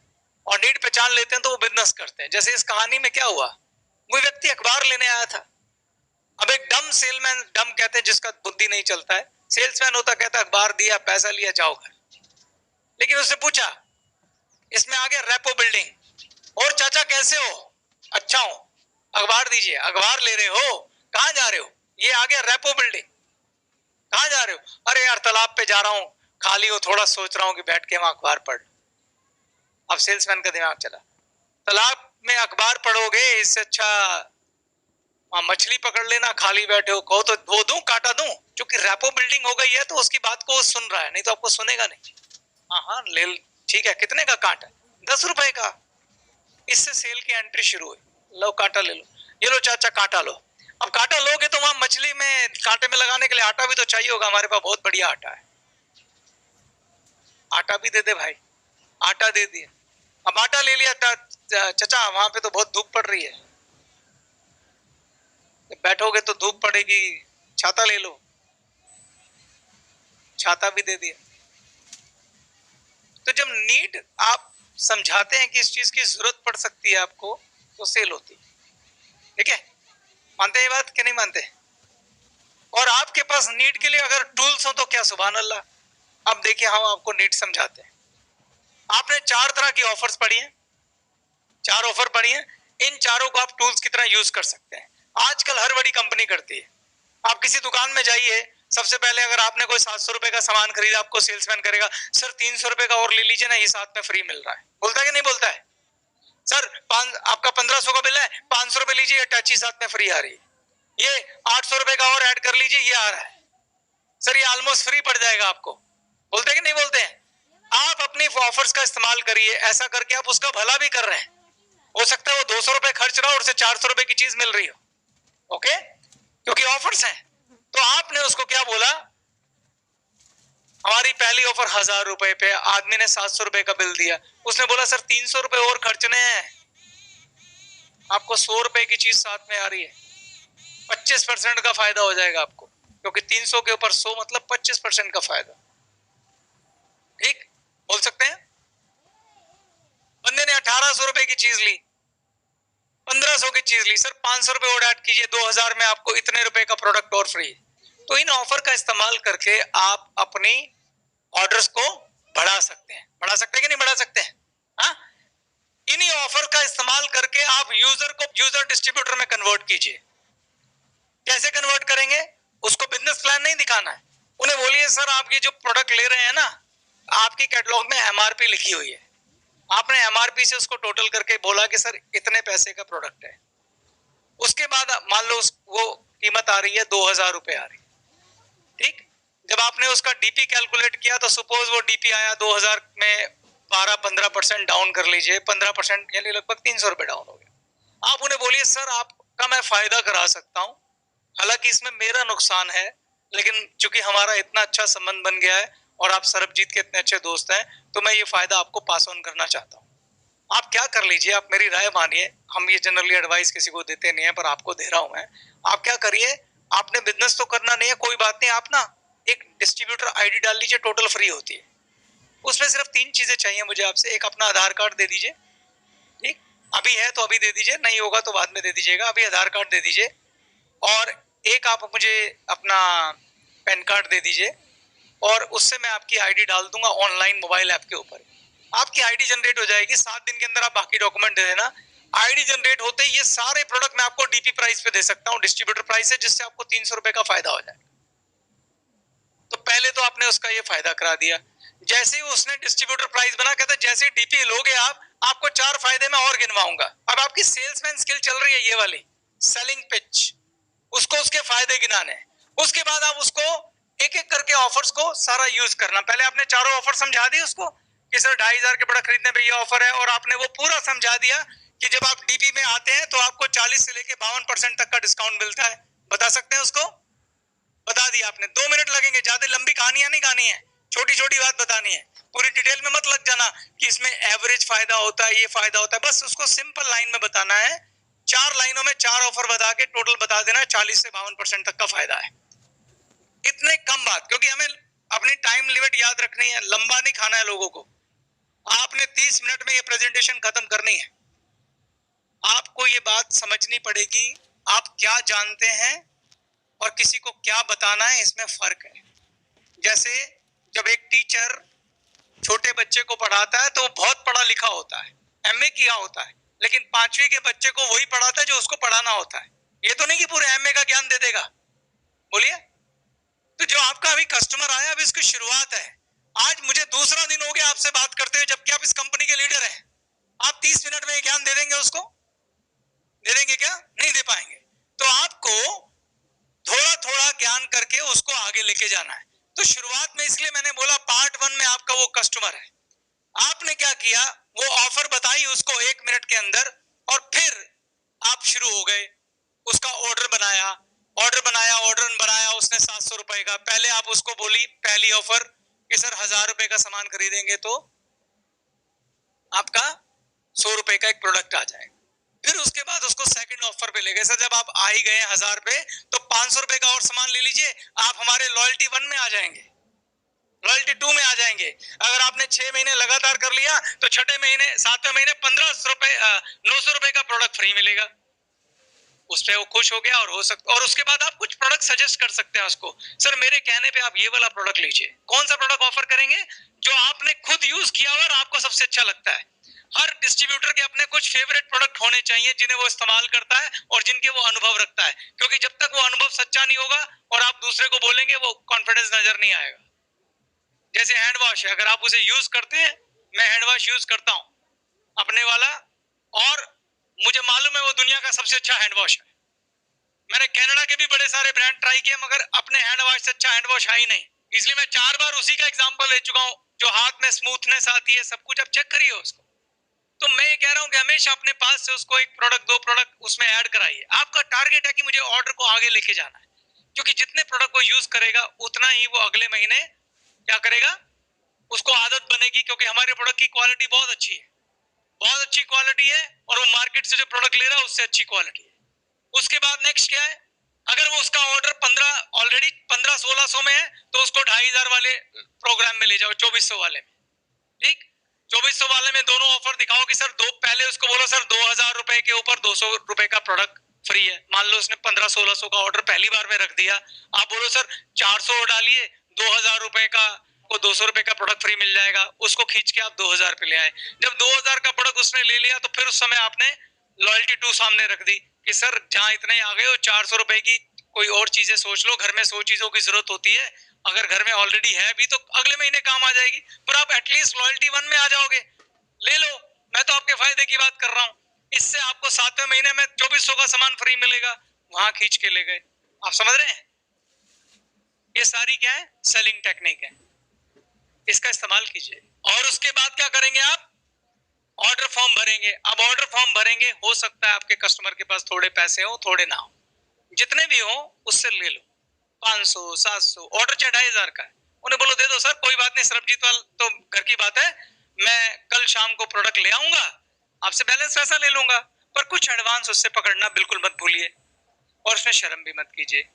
और नीड पहचान लेते हैं तो वो बिजनेस करते हैं। जैसे इस कहानी में क्या हुआ, वो व्यक्ति अखबार लेने आया था। अब एक डम सेलमैन, डम कहते हैं जिसका बुद्धि नहीं चलता है, सेल्समैन होता, कहता अखबार दिया, पैसा लिया, जाओ घर। लेकिन उससे पूछा, इसमें आ गया रेपो बिल्डिंग, और चाचा कैसे हो, अच्छा हो, अखबार दीजिए, अखबार ले रहे हो, कहां जा रहे हो, ये आ गया रेपो बिल्डिंग, कहां जा रहे हो, अरे यार तालाब पे जा रहा हूं, खाली हो, थोड़ा सोच रहा हूं कि बैठ के वहां अखबार पढ़। अब सेल्समैन का दिमाग चला, तालाब में अखबार पढ़ोगे, इससे अच्छा वहां मछली पकड़ लेना, खाली बैठे हो, कहो तो वो दूं, कांटा दूं। क्योंकि रेपो बिल्डिंग हो गई है तो उसकी बात को सुन रहा है, नहीं तो आपको सुनेगा नहीं। हाँ ले, ठीक है, कितने का कांटा, 10 रुपए का। इससे सेल की एंट्री शुरू हुई, लो कांटा ले लो, ये लो चाचा कांटा लो। अब कांटा लोगे तो वहां मछली में कांटे में लगाने के लिए आटा भी तो चाहिए होगा, हमारे पास बहुत बढ़िया आटा है, आटा भी दे दे भाई, आटा दे दिया। अब आटा ले लिया, चाचा वहां पे तो बहुत धूप पड़ रही है, बैठोगे तो धूप पड़ेगी, छाता ले लो, छाता भी दे दिया। तो जब नीड आप समझाते हैं कि इस चीज की जरूरत पड़ सकती है आपको, तो सेल होती है। ठीक है, मानते हैं ये बात कि नहीं मानते? और आपके पास नीड के लिए अगर टूल्स हो तो क्या, सुभान अल्लाह। अब देखिए हम आपको नीड समझाते हैं। आपने 4 तरह की ऑफर्स पढ़ी हैं, 4 ऑफर पढ़ी हैं, इन चारों को आप टूल्स की तरह यूज कर सकते हैं। आजकल हर बड़ी कंपनी करती है। आप किसी दुकान में जाइए, सबसे पहले अगर आपने कोई 700 रुपए का सामान खरीदा, आपको सेल्समैन करेगा, सर 300 रुपए का और ले लीजिए ना, ये साथ में फ्री मिल रहा है। बोलता है कि नहीं बोलता है? सर आपका 1500 का बिल है, 500 रुपए लीजिए, अटैची साथ में फ्री आ रही है, ये 800 रुपए का और ऐड कर लीजिए, ये आ रहा है, सर ये ऑलमोस्ट फ्री पड़ जाएगा आपको। बोलते हैं कि नहीं बोलते हैं? आप अपनी ऑफर्स का इस्तेमाल करिए, ऐसा करके आप उसका भला भी कर रहे हैं। हो सकता है वो 200 रुपए खर्च रहा हो और उसे 400 रुपए की चीज मिल रही हो, ओके, क्योंकि ऑफर्स हैं। तो आपने उसको क्या बोला, हमारी पहली ऑफर 1000 रुपए पे, आदमी ने 700 रुपए का बिल दिया, उसने बोला सर 300 रुपए और खर्चने हैं, आपको 100 रुपए की चीज साथ में आ रही है, 25% का फायदा हो जाएगा आपको, क्योंकि 300 के ऊपर 100 मतलब 25% का फायदा। ठीक बोल सकते हैं? बंदे ने 1800 रुपए की चीज ली, 1500 की चीज ली, सर 500 रुपए और ऐड कीजिए, 2000 में आपको इतने रुपए का प्रोडक्ट और फ्री। तो इन ऑफर का इस्तेमाल करके आप अपनी ऑर्डर्स को बढ़ा सकते हैं। बढ़ा सकते हैं कि नहीं बढ़ा सकते हैं? हाँ, इन्हीं ऑफर का इस्तेमाल करके आप यूजर को यूजर डिस्ट्रीब्यूटर में कन्वर्ट कीजिए। कैसे कन्वर्ट करेंगे? उसको बिजनेस प्लान नहीं दिखाना है, उन्हें बोलिए सर आप ये जो प्रोडक्ट ले रहे हैं ना, आपकी कैटलॉग में एमआरपी लिखी हुई है, आपने एमआरपी से उसको टोटल करके बोला कि सर इतने पैसे का प्रोडक्ट है। उसके बाद मान लो वो कीमत आ रही है 2000 रुपए आ रही है, ठीक। जब आपने उसका डीपी कैलकुलेट किया तो सपोज वो डीपी आया 2000 में 12-15% डाउन कर लीजिए, 15% यानी लगभग 300 रुपए डाउन हो गया। आप उन्हें बोलिए सर आपका मैं फायदा करा सकता हूँ, हालांकि इसमें मेरा नुकसान है, लेकिन चूंकि हमारा इतना अच्छा संबंध बन गया है और आप सरबजीत के इतने अच्छे दोस्त हैं, तो मैं ये फायदा आपको पास ऑन करना चाहता हूँ। आप क्या कर लीजिए, आप मेरी राय मानिए, हम ये जनरली एडवाइस किसी को देते नहीं है, पर आपको दे रहा हूं मैं। आप क्या करिए, आपने बिजनेस तो करना नहीं है, कोई बात नहीं, आप ना एक डिस्ट्रीब्यूटर आईडी डाल लीजिए, टोटल फ्री होती है। उसमें सिर्फ 3 चीजें चाहिए मुझे आपसे। एक अपना आधार कार्ड दे दीजिए, ठीक, अभी है तो अभी दे दीजिए, नहीं होगा तो बाद में दे दीजिएगा। अभी आधार कार्ड दे दीजिए, और एक आप मुझे अपना पैन कार्ड दे दीजिए, और उससे मैं आपकी आईडी डाल दूंगा ऑनलाइन मोबाइल ऐप के ऊपर। आपकी आईडी जनरेट हो जाएगी, 7 दिन के अंदर आप बाकी डॉक्यूमेंट दे देना। आईडी जनरेट होते ही ये सारे प्रोडक्ट मैं आपको डीपी प्राइस पे दे सकता हूँ, डिस्ट्रीब्यूटर प्राइस है, जिससे आपको 300 रुपए का फायदा हो जाए। तो पहले तो आपने उसका ये फायदा करा दिया। जैसे ही उसने डिस्ट्रीब्यूटर प्राइस बना, कहता जैसे ही डीपी लोगे आप, आपको 4 फायदे मैं और गिनवाऊंगा। अब आपकी सेल्समैन स्किल चल रही है ये वाली, सेलिंग पिच, उसको उसके फायदे गिनाने। उसके बाद आप उसको एक एक करके ऑफर्स को सारा यूज करना। पहले आपने चारों ऑफर समझा दी उसको कि सर 2500 के प्रोडक्ट खरीदने पे ये ऑफर है, और आपने वो पूरा समझा दिया कि जब आप डीपी में आते हैं तो आपको 40 से लेके 52% तक का डिस्काउंट मिलता है। बता सकते हैं उसको? बता दिया आपने। 2 मिनट लगेंगे, ज्यादा लंबी कहानियां नहीं गानी है, छोटी छोटी बात बतानी है। पूरी डिटेल में मत लग जाना कि इसमें एवरेज फायदा होता है, ये फायदा होता है। बस उसको सिंपल लाइन में बताना है। 4 लाइनों में 4 ऑफर बता के टोटल बता देना 40 से 52% तक का फायदा है। इतने कम बात, क्योंकि हमें अपनी टाइम लिमिट याद रखनी है, लंबा नहीं खाना है लोगों को। आपने 30 मिनट में ये प्रेजेंटेशन खत्म करनी है। आपको ये बात समझनी पड़ेगी, आप क्या जानते हैं और किसी को क्या बताना है, इसमें फर्क है। जैसे जब एक टीचर छोटे बच्चे को पढ़ाता है तो बहुत पढ़ा लिखा होता है, एमए किया होता है, लेकिन 5वीं के बच्चे को वही पढ़ाता है जो उसको पढ़ाना होता है। ये तो नहीं कि पूरे एमए का ज्ञान दे देगा। बोलिए। तो जो आपका अभी कस्टमर आया, अभी इसकी शुरुआत है। आज मुझे दूसरा दिन हो गया आपसे बात करते हुए, जबकि आप इस कंपनी के लीडर हैं। आप 30 मिनट में ज्ञान दे देंगे उसको? दे देंगे क्या? नहीं दे पाएंगे। तो आपको थोड़ा थोड़ा ज्ञान करके उसको आगे लेके जाना है। तो शुरुआत में इसलिए मैंने बोला पार्ट 1 में आपका वो कस्टमर है। आपने क्या किया, वो ऑफर बताई उसको 1 मिनट के अंदर, और फिर आप शुरू हो गए। उसका ऑर्डर बनाया, ऑर्डर बनाया उसने 700 रुपए का। पहले आप उसको बोली पहली ऑफर कि सर 1000 रुपए का सामान खरीदेंगे तो आपका 100 रुपए का एक प्रोडक्ट आ जाएगा। फिर उसके बाद उसको सेकंड ऑफर पे ले गए, सर जब आप आ ही गए 1000 पे तो 500 रुपए का और सामान ले लीजिए, आप हमारे लॉयल्टी 1 में आ जाएंगे, लॉयल्टी 2 में आ जाएंगे। अगर आपने 6 महीने लगातार कर लिया तो छठे महीने 7वें महीने 900 रुपए का प्रोडक्ट फ्री मिलेगा। उस पे वो खुश हो गया, और हो सकता, और उसके बाद आप कुछ प्रोडक्ट सजेस्ट कर सकते हैं उसको, सर मेरे कहने पे आप ये वाला प्रोडक्ट लीजिए। कौन सा प्रोडक्ट ऑफर करेंगे? जो आपने खुद यूज किया और आपको सबसे अच्छा लगता है। हर डिस्ट्रीब्यूटर के अपने कुछ फेवरेट प्रोडक्ट होने चाहिए जिन्हें वो इस्तेमाल करता है और जिनके वो अनुभव रखता है, क्योंकि जब तक वो अनुभव सच्चा नहीं होगा और आप दूसरे को बोलेंगे, वो कॉन्फिडेंस नजर नहीं आएगा। जैसे हैंड वॉश है, अगर आप उसे यूज करते हैं, मैं हैंड वॉश यूज करता हूं अपने वाला, और मुझे मालूम है वो दुनिया का सबसे अच्छा हैंड वॉश है। मैंने कनाडा के भी बड़े सारे ब्रांड ट्राई किए, मगर अपने हैंड वॉश से अच्छा हैंड वॉश है ही नहीं। इसलिए मैं 4 बार उसी का एग्जांपल ले चुका हूं, जो हाथ में स्मूथनेस आती है, सब कुछ। अब चेक करिए उसको। तो मैं ये कह रहा हूं कि हमेशा अपने पास से उसको 1 प्रोडक्ट 2 प्रोडक्ट उसमें ऐड कराइए। आपका टारगेट है कि मुझे ऑर्डर को आगे लेके जाना है, क्योंकि जितने प्रोडक्ट को यूज करेगा उतना ही वो अगले महीने क्या करेगा, उसको आदत बनेगी, क्योंकि हमारे प्रोडक्ट की क्वालिटी बहुत अच्छी है, बहुत अच्छी क्वालिटी है, और वो मार्केट से जो प्रोडक्ट ले रहा है उससे अच्छी क्वालिटी है। उसके बाद नेक्स्ट क्या है, अगर वो उसका ऑर्डर 1500-1600 में है तो उसको 2500 वाले प्रोग्राम में ले जाओ, 2400 वाले में। ठीक, 2400 वाले में दोनों ऑफर दिखाओ कि सर पहले उसको बोलो सर 2000 रुपए के ऊपर 200 रुपए का प्रोडक्ट फ्री है। मान लो उसने 1500-1600 का ऑर्डर पहली बार में रख दिया, आप बोलो सर 400 डालिए, 2000 रुपए का को 200 रुपए का प्रोडक्ट फ्री मिल जाएगा। उसको खींच के आप 2000 पे ले आए। जब 2000 का प्रोडक्ट उसने ले लिया तो फिर उस समय आपने लॉयल्टी 2 सामने रख दी कि सर जहां इतने आ गए हो 400 रुपए की कोई और चीजें सोच लो, घर में 100 चीजों की जरूरत होती है, अगर घर में ऑलरेडी है भी तो अगले महीने काम आ जाएगी, पर आप एटलीस्ट लॉयल्टी 1 में आ जाओगे। ले लो, मैं तो आपके फायदे की बात कर रहा हूं। इससे आपको 7वें महीने में 2400 का सामान फ्री मिलेगा, वहां खींच के ले गए। आप समझ रहे हैं? ये सारी क्या है, सेलिंग टेक्निक है, इसका इस्तेमाल कीजिए। और उसके बाद क्या करेंगे आप, ऑर्डर फॉर्म भरेंगे। अब ऑर्डर फॉर्म भरेंगे, हो सकता है आपके कस्टमर के पास थोड़े पैसे हो, थोड़े ना हो, जितने भी हो उससे ले लो, 500 700, ऑर्डर 2500 का है, उन्हें बोलो दे दो सर, कोई बात नहीं, सरबजीत वाल तो घर की बात है, मैं कल शाम को प्रोडक्ट ले आऊंगा, आपसे बैलेंस पैसा ले लूंगा, पर कुछ एडवांस उससे पकड़ना बिल्कुल मत भूलिए, और उसमें शर्म भी मत कीजिए।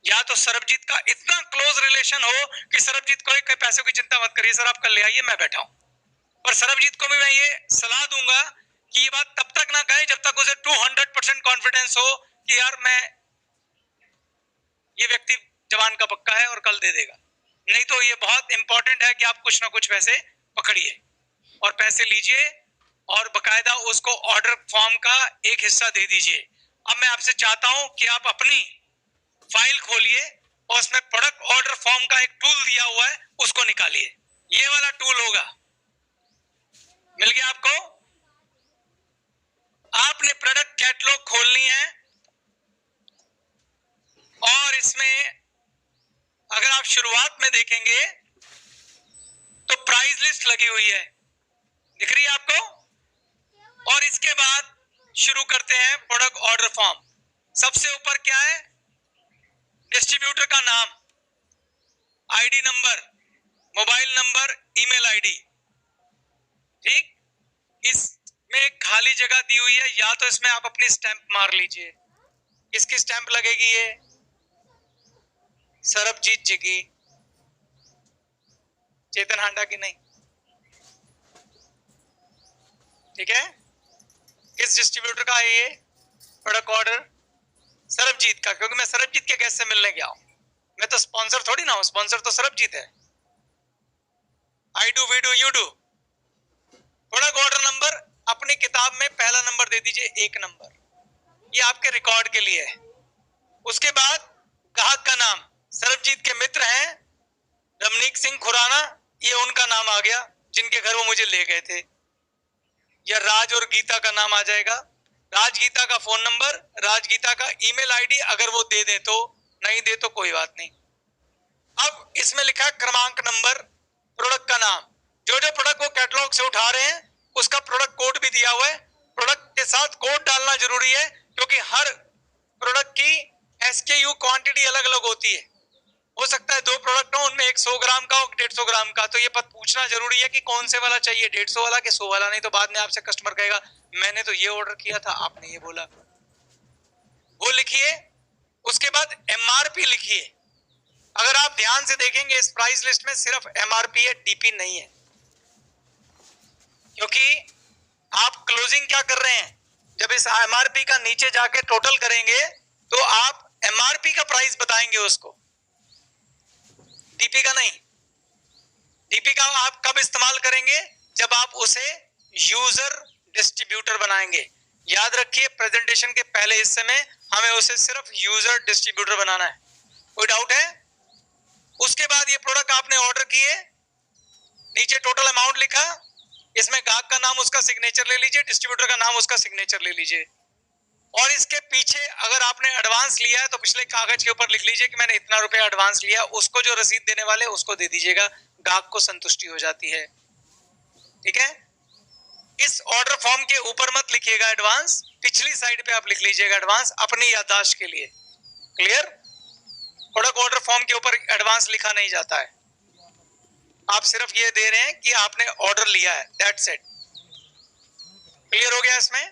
या तो सरबजीत का इतना क्लोज रिलेशन हो कि सरबजीत को एक पैसों की चिंता मत करिए सर, आप कल ले आइए, मैं बैठा हूं। पर सरबजीत को भी मैं ये सलाह दूंगा कि ये बात तब तक ना कहे जब तक उसे 200% कॉन्फिडेंस हो कि यार मैं, ये व्यक्ति जवान का पक्का है और कल दे देगा। नहीं तो ये बहुत इंपॉर्टेंट है कि आप कुछ ना कुछ पैसे पकड़िए और पैसे लीजिए और बकायदा उसको ऑर्डर फॉर्म का एक हिस्सा दे दीजिए। अब मैं आपसे चाहता हूं कि आप अपनी फाइल खोलिए और उसमें प्रोडक्ट ऑर्डर फॉर्म का एक टूल दिया हुआ है, उसको निकालिए। ये वाला टूल होगा, मिल गया आपको। आपने प्रोडक्ट कैटलॉग खोलनी है और इसमें अगर आप शुरुआत में देखेंगे तो प्राइस लिस्ट लगी हुई है, दिख रही है आपको। और इसके बाद शुरू करते हैं प्रोडक्ट ऑर्डर फॉर्म। सबसे ऊपर क्या है, डिस्ट्रीब्यूटर का नाम, ID number, mobile number, email ID. ठीक, इसमें खाली जगह दी हुई है, या तो इसमें आप अपनी स्टैंप मार लीजिए। किसकी स्टैंप लगेगी? ये सरबजीत जी की, चेतन हांडा की नहीं। ठीक है, किस डिस्ट्रीब्यूटर का है ये प्रोडक्ट ऑर्डर? सरबजीत का, क्योंकि मैं सरबजीत के गैस से मिलने गया हूं। मैं तो स्पॉन्सर थोड़ी ना हूं, स्पॉन्सर तो सरबजीत है। I do, we do, you do. Product order number अपनी किताब में पहला नंबर दे दीजिए, 1 नंबर, ये आपके रिकॉर्ड के लिए है। उसके बाद ग्राहक का नाम, सरबजीत के मित्र हैं रमनीक सिंह खुराना, ये उनका नाम आ गया जिनके घर वो मुझे ले गए थे। या राज और गीता का नाम आ जाएगा, राज गीता का फोन नंबर, राज गीता का ईमेल आईडी, अगर वो दे दे तो, नहीं दे तो कोई बात नहीं। अब इसमें लिखा क्रमांक नंबर, प्रोडक्ट का नाम, जो जो प्रोडक्ट वो कैटलॉग से उठा रहे हैं उसका प्रोडक्ट कोड भी दिया हुआ है। प्रोडक्ट के साथ कोड डालना जरूरी है क्योंकि हर प्रोडक्ट की SKU क्वांटिटी अलग अलग होती है। हो सकता है 2 प्रोडक्ट हो, उनमें एक 100 ग्राम का हो, 150 ग्राम का, तो ये पूछना जरूरी है कि कौन से वाला चाहिए, 150 वाला कि 100 वाला। नहीं तो बाद में आपसे कस्टमर कहेगा मैंने तो ये ऑर्डर किया था, आपने ये बोला। वो लिखिए। उसके बाद MRP लिखिए। अगर आप ध्यान से देखेंगे इस प्राइस लिस्ट में सिर्फ MRP है, DP नहीं है, क्योंकि आप क्लोजिंग क्या कर रहे हैं, जब इस MRP का नीचे जाके टोटल करेंगे तो आप MRP का प्राइस बताएंगे उसको, DP का नहीं। DP का आप कब इस्तेमाल करेंगे, जब आप उसे यूजर डिस्ट्रीब्यूटर बनाएंगे। याद रखिए प्रेजेंटेशन के पहले हिस्से में हमें उसे सिर्फ यूजर डिस्ट्रीब्यूटर बनाना है, कोई डाउट है? उसके बाद ये प्रोडक्ट आपने ऑर्डर किए, नीचे टोटल अमाउंट लिखा, इसमें ग्राहक का नाम उसका सिग्नेचर ले लीजिए, डिस्ट्रीब्यूटर का नाम उसका सिग्नेचर ले लीजिए। और इसके पीछे अगर आपने एडवांस लिया है तो पिछले कागज के ऊपर लिख लीजिए कि मैंने इतना रुपया एडवांस लिया, उसको जो रसीद देने वाले उसको दे दीजिएगा, ग्राहक को संतुष्टि हो जाती है। ठीक है, इस ऑर्डर फॉर्म के ऊपर मत लिखिएगा एडवांस, पिछली साइड पे आप लिख लीजिएगा एडवांस, अपनी याददाश्त के लिए। क्लियर? प्रोडक्ट ऑर्डर फॉर्म के ऊपर एडवांस लिखा नहीं जाता है, आप सिर्फ ये दे रहे हैं कि आपने ऑर्डर लिया है, दैट्स इट। क्लियर हो गया इसमें?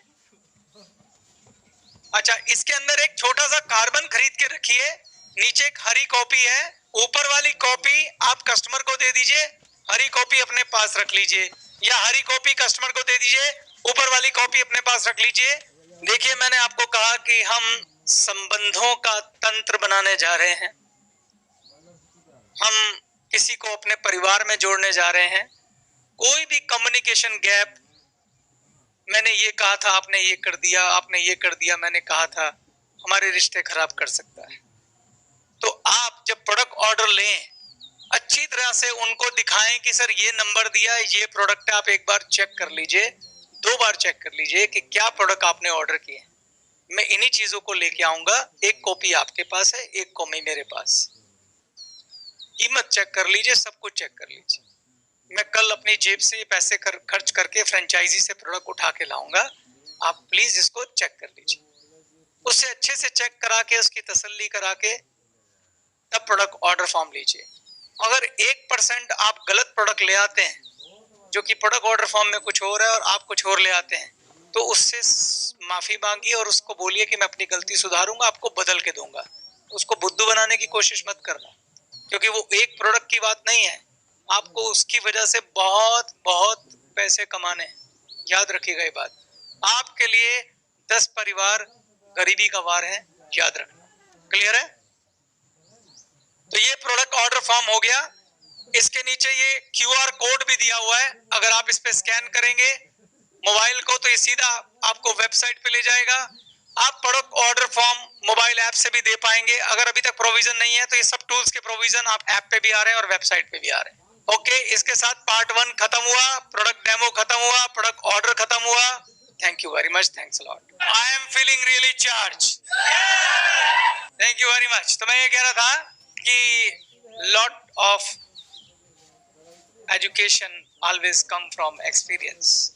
अच्छा, इसके अंदर एक छोटा सा कार्बन खरीद के रखिए, नीचे एक हरी कॉपी है, ऊपर वाली कॉपी आप कस्टमर को दे दीजिए, हरी कॉपी अपने पास रख लीजिए, या हरी कॉपी कस्टमर को दे दीजिए, ऊपर वाली कॉपी अपने पास रख लीजिए। देखिए मैंने आपको कहा कि हम संबंधों का तंत्र बनाने जा रहे हैं, हम किसी को अपने परिवार में जोड़ने जा रहे हैं। कोई भी कम्युनिकेशन गैप, मैंने ये कहा था आपने ये कर दिया, आपने ये कर दिया मैंने कहा था, हमारे रिश्ते खराब कर सकता है। तो आप जब प्रोडक्ट ऑर्डर लें अच्छी तरह से उनको दिखाएं कि सर ये नंबर दिया है, ये प्रोडक्ट आप एक बार चेक कर लीजिए, 2 बार चेक कर लीजिए कि क्या प्रोडक्ट आपने ऑर्डर किए। मैं इन्हीं चीजों को लेके आऊंगा, एक कॉपी आपके पास है, एक कॉपी मेरे पास, कीमत चेक कर लीजिए, सब कुछ चेक कर लीजिए। मैं कल अपनी जेब से पैसे खर्च करके फ्रेंचाइजी से प्रोडक्ट उठा के लाऊंगा, आप प्लीज इसको चेक कर लीजिए। उससे अच्छे से चेक करा के उसकी तसल्ली करा के तब प्रोडक्ट ऑर्डर फॉर्म लीजिए। अगर 1% आप गलत प्रोडक्ट ले आते हैं, जो कि प्रोडक्ट ऑर्डर फॉर्म में कुछ और है और आप कुछ और ले आते हैं, तो उससे माफी मांगिए और उसको बोलिए कि मैं अपनी गलती सुधारूंगा, आपको बदल के दूंगा। उसको बुद्धू बनाने की कोशिश मत करना, क्योंकि वो एक प्रोडक्ट की बात नहीं है, आपको उसकी वजह से बहुत बहुत पैसे कमाने हैं। याद रखिएगा ये बात, आपके लिए 10 परिवार गरीबी का वार है, याद रखना। क्लियर है? तो ये प्रोडक्ट ऑर्डर फॉर्म हो गया। इसके नीचे ये QR कोड भी दिया हुआ है, अगर आप इस पे स्कैन करेंगे मोबाइल को तो ये सीधा आपको वेबसाइट पे ले जाएगा। आप product order form mobile app से भी दे पाएंगे। अगर अभी तक प्रोविजन नहीं है तो ये सब टूल्स के प्रोविजन आप ऐप पे भी आ रहे हैं और वेबसाइट पे भी आ रहे हैं। ओके, इसके साथ पार्ट 1 खत्म हुआ, प्रोडक्ट डेमो खत्म हुआ, प्रोडक्ट ऑर्डर खत्म हुआ। Thank you very much, thanks a lot. I am feeling really charge. Thank you very much. तो मैं ये कह रहा था कि lot of education always come from experience.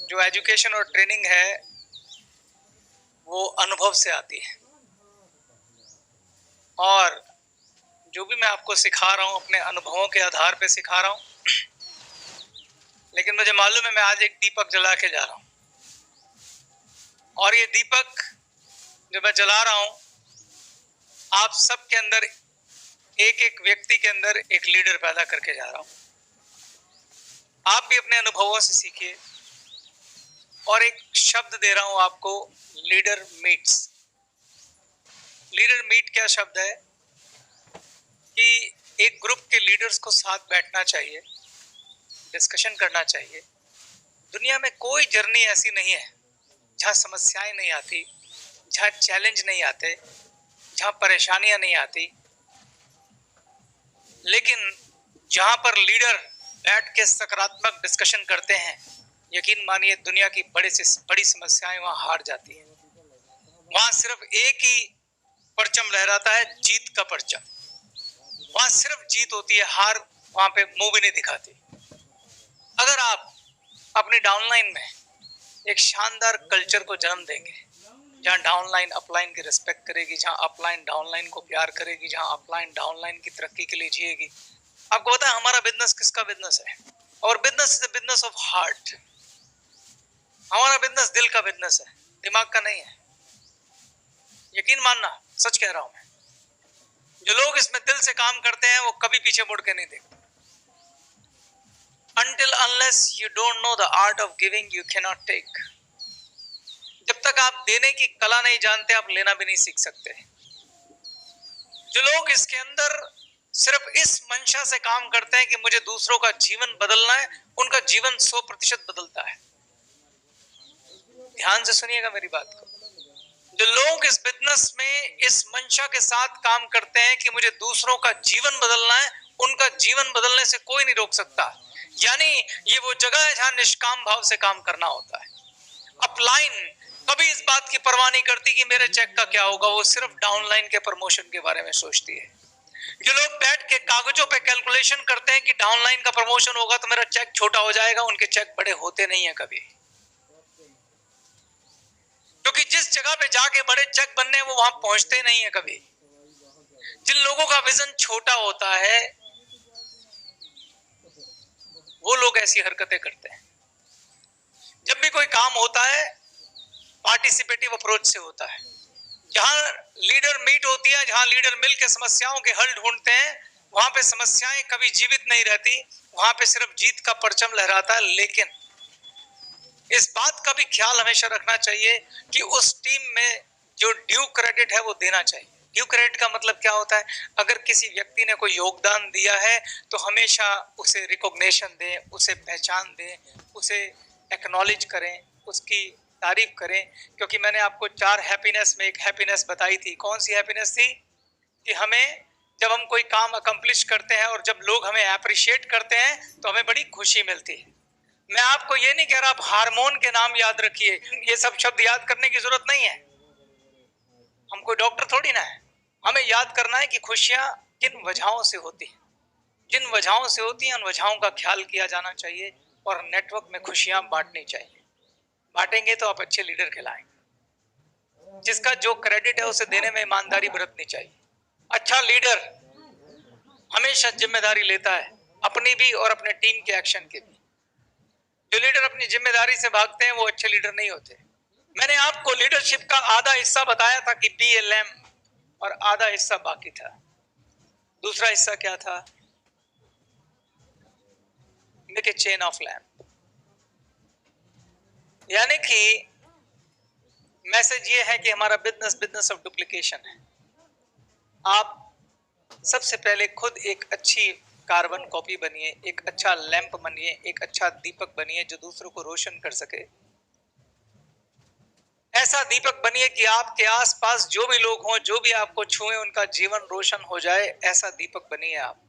जो एजुकेशन और ट्रेनिंग है वो अनुभव से आती है, और जो भी मैं आपको सिखा रहा हूँ अपने अनुभवों के आधार पे सिखा रहा हूँ। लेकिन मुझे मालूम है मैं आज एक दीपक जला के जा रहा हूँ, और ये दीपक जो मैं जला रहा हूँ आप सबके अंदर, एक एक व्यक्ति के अंदर एक लीडर पैदा करके जा रहा हूँ। आप भी अपने अनुभवों से सीखिए, और एक शब्द दे रहा हूं आपको, लीडर मीट्स। लीडर मीट क्या शब्द है कि एक ग्रुप के लीडर्स को साथ बैठना चाहिए, डिस्कशन करना चाहिए। दुनिया में कोई जर्नी ऐसी नहीं है जहां समस्याएं नहीं आती, जहां चैलेंज नहीं आते, जहां परेशानियां नहीं आती, लेकिन जहां पर लीडर बैठ के सकारात्मक डिस्कशन करते हैं, यकीन मानिए दुनिया की बड़ी से बड़ी समस्याएं वहां हार जाती हैं। वहां सिर्फ एक ही परचम लहराता है, जीत का परचम। वहां सिर्फ जीत होती है, हार वहां पे मुंह भी नहीं दिखाती। अगर आप अपनी डाउनलाइन में एक शानदार कल्चर को जन्म देंगे, जहां डाउनलाइन अपलाइन की रिस्पेक्ट करेगी, जहां अपलाइन डाउनलाइन को प्यार करेगी, जहां अपलाइन डाउनलाइन की तरक्की के लिए जिएगी। आपको पता है हमारा बिजनेस किसका बिजनेस है? और business is the business of heart. हमारा बिजनेस दिल का बिजनेस है, दिमाग का नहीं है। यकीन मानना, सच कह रहा हूं मैं। जो लोग इसमें दिल से काम करते हैं वो कभी पीछे मुड़ के नहीं देखते। Until unless you don't know the art of giving, you cannot take. जब तक आप देने की कला नहीं जानते, आप लेना भी नहीं सीख सकते। जो लोग इसके अंदर सिर्फ इस मंशा से काम करते हैं कि मुझे दूसरों का जीवन बदलना है, उनका जीवन 100% बदलता है। ध्यान से सुनिएगा मेरी बात को। जो लोग इस बिजनेस में इस मंशा के साथ काम करते हैं कि मुझे दूसरों का जीवन बदलना है, उनका जीवन बदलने से कोई नहीं रोक सकता। यानी ये वो जगह है जहां निष्काम भाव से काम करना होता है। अपलाइन कभी इस बात की परवाह नहीं करती कि मेरे चेक का क्या होगा, वो सिर्फ डाउनलाइन के प्रमोशन के बारे में सोचती है। जो लोग बैठ के कागजों पे कैलकुलेशन करते हैं कि डाउनलाइन का प्रमोशन होगा तो मेरा चेक छोटा हो जाएगा, उनके चेक बड़े होते नहीं है कभी। क्योंकि जिस जगह पे जाके बड़े चेक बनने वो वहां पहुंचते नहीं है कभी। जिन लोगों का विजन छोटा होता है वो लोग ऐसी हरकतें करते हैं। जब भी कोई काम होता है पार्टिसिपेटिव अप्रोच से होता है। जहां लीडर मीट होती है, जहां लीडर मिलकर समस्याओं के हल ढूंढते हैं, वहां पे समस्याएं कभी जीवित नहीं रहती, वहां पे सिर्फ जीत का परचम लहराता है। लेकिन इस बात का भी ख्याल हमेशा रखना चाहिए कि उस टीम में जो ड्यू क्रेडिट है वो देना चाहिए। ड्यू क्रेडिट का मतलब क्या होता है? अगर किसी व्यक्ति ने कोई योगदान दिया है तो हमेशा उसे रिकॉग्निशन दें, उसे पहचान दें, उसे एक्नॉलेज करें, उसकी तारीफ करें। क्योंकि मैंने आपको 4 हैप्पीनेस में एक हैप्पीनेस बताई थी। कौन सी हैप्पीनेस थी? कि हमें जब हम कोई काम अकम्प्लिश करते हैं और जब लोग हमें अप्रिशिएट करते हैं तो हमें बड़ी खुशी मिलती है। मैं आपको ये नहीं कह रहा आप हार्मोन के नाम याद रखिए, ये सब शब्द याद करने की जरूरत नहीं है। हम कोई डॉक्टर थोड़ी ना है। हमें याद करना है कि खुशियां किन वजहों से होती हैं। जिन वजहों से होती हैं उन वजहों का ख्याल किया जाना चाहिए और नेटवर्क में खुशियां बांटनी चाहिए। बांटेंगे तो आप अच्छे लीडर कहलाएंगे। जिसका जो क्रेडिट है उसे देने में ईमानदारी बरतनी चाहिए। अच्छा लीडर हमेशा जिम्मेदारी लेता है, अपनी भी और अपने टीम के एक्शन की भी। जो लीडर अपनी जिम्मेदारी से भागते हैं वो अच्छे लीडर नहीं होते। मैंने आपको लीडरशिप का आधा हिस्सा बताया था कि बी ए लैम्प और आधा हिस्सा बाकी था। दूसरा हिस्सा क्या था? Make a chain of lamp. यानी कि मैसेज ये है कि हमारा बिजनेस ऑफ डुप्लीकेशन है। आप सबसे पहले खुद एक अच्छी कार्बन कॉपी बनिए, एक अच्छा लैंप बनिए, एक अच्छा दीपक बनिए जो दूसरों को रोशन कर सके। ऐसा दीपक बनिए कि आपके आसपास जो भी लोग हों, जो भी आपको छुएं, उनका जीवन रोशन हो जाए। ऐसा दीपक बनिए आप,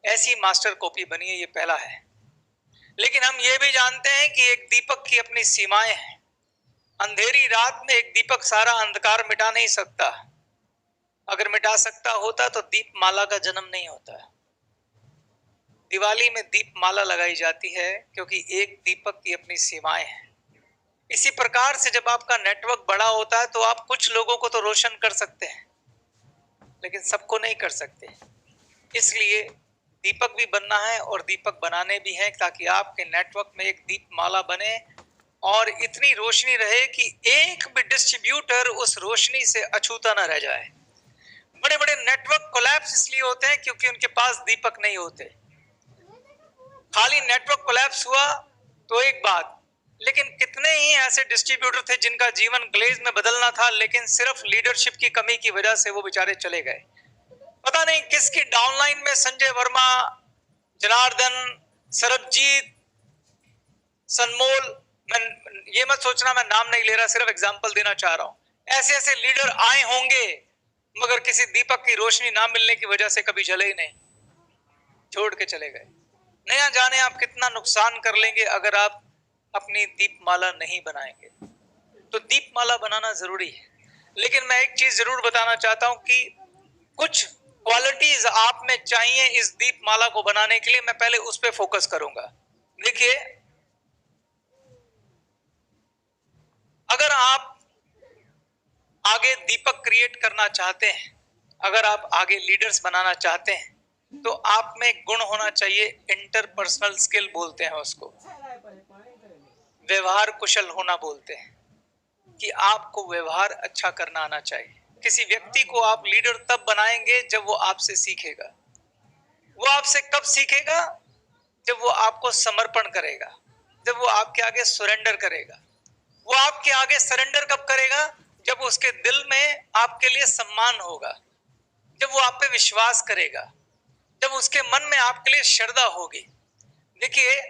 ऐसी मास्टर कॉपी बनिए। ये पहला है। लेकिन हम ये भी जानते हैं कि एक दीपक की अपनी सीमाएं हैं। अंधेरी रात में एक दीपक सारा अंधकार मिटा नहीं सकता। अगर मिटा सकता होता तो दीपमाला का जन्म नहीं होता। दिवाली में दीपमाला लगाई जाती है क्योंकि एक दीपक की अपनी सीमाएं हैं। इसी प्रकार से जब आपका नेटवर्क बड़ा होता है तो आप कुछ लोगों को तो रोशन कर सकते हैं, लेकिन सबको नहीं कर सकते। इसलिए दीपक भी बनना है और दीपक बनाने भी हैं ताकि आपके नेटवर्क में एक दीपमाला बने और इतनी रोशनी रहे कि एक भी डिस्ट्रीब्यूटर उस रोशनी से अछूता ना रह जाए। बड़े बड़े नेटवर्क कोलैप्स इसलिए होते हैं क्योंकि उनके पास दीपक नहीं होते। खाली नेटवर्क कोलैप्स हुआ तो एक बात, लेकिन कितने ही ऐसे डिस्ट्रीब्यूटर थे जिनका जीवन ग्लेज में बदलना था, लेकिन सिर्फ लीडरशिप की कमी की वजह से वो बेचारे चले गए। पता नहीं किसकी डाउनलाइन में संजय वर्मा, जनार्दन, सरबजीत, सनमोल, मैं ये मत सोचना मैं नाम नहीं ले रहा, सिर्फ एग्जांपल देना चाह रहा हूं। ऐसे ऐसे लीडर आए होंगे मगर किसी दीपक की रोशनी ना मिलने की वजह से कभी जले ही नहीं, छोड़ के चले गए। नया जाने आप कितना नुकसान कर लेंगे अगर आप अपनी दीपमाला नहीं बनाएंगे। तो दीपमाला बनाना जरूरी है। लेकिन मैं एक चीज जरूर बताना चाहता हूं कि कुछ क्वालिटीज आप में चाहिए इस दीपमाला को बनाने के लिए। मैं पहले उस पर फोकस करूंगा। देखिए, अगर आप आगे दीपक क्रिएट करना चाहते हैं, अगर आप आगे लीडर्स बनाना चाहते हैं, तो आप में गुण होना चाहिए, इंटरपर्सनल स्किल बोलते हैं उसको, व्यवहार कुशल होना बोलते हैं, कि आपको व्यवहार अच्छा करना आना चाहिए। किसी व्यक्ति को आप लीडर तब बनाएंगे जब वो आपसे सीखेगा। वो आपसे कब सीखेगा? जब वो आपको समर्पण करेगा, जब वो आपके आगे सरेंडर करेगा। वो आपके आगे सरेंडर कब करेगा? जब उसके दिल में आपके लिए सम्मान होगा, जब वो आप पे विश्वास करेगा, जब उसके मन में आपके लिए श्रद्धा होगी। देखिए,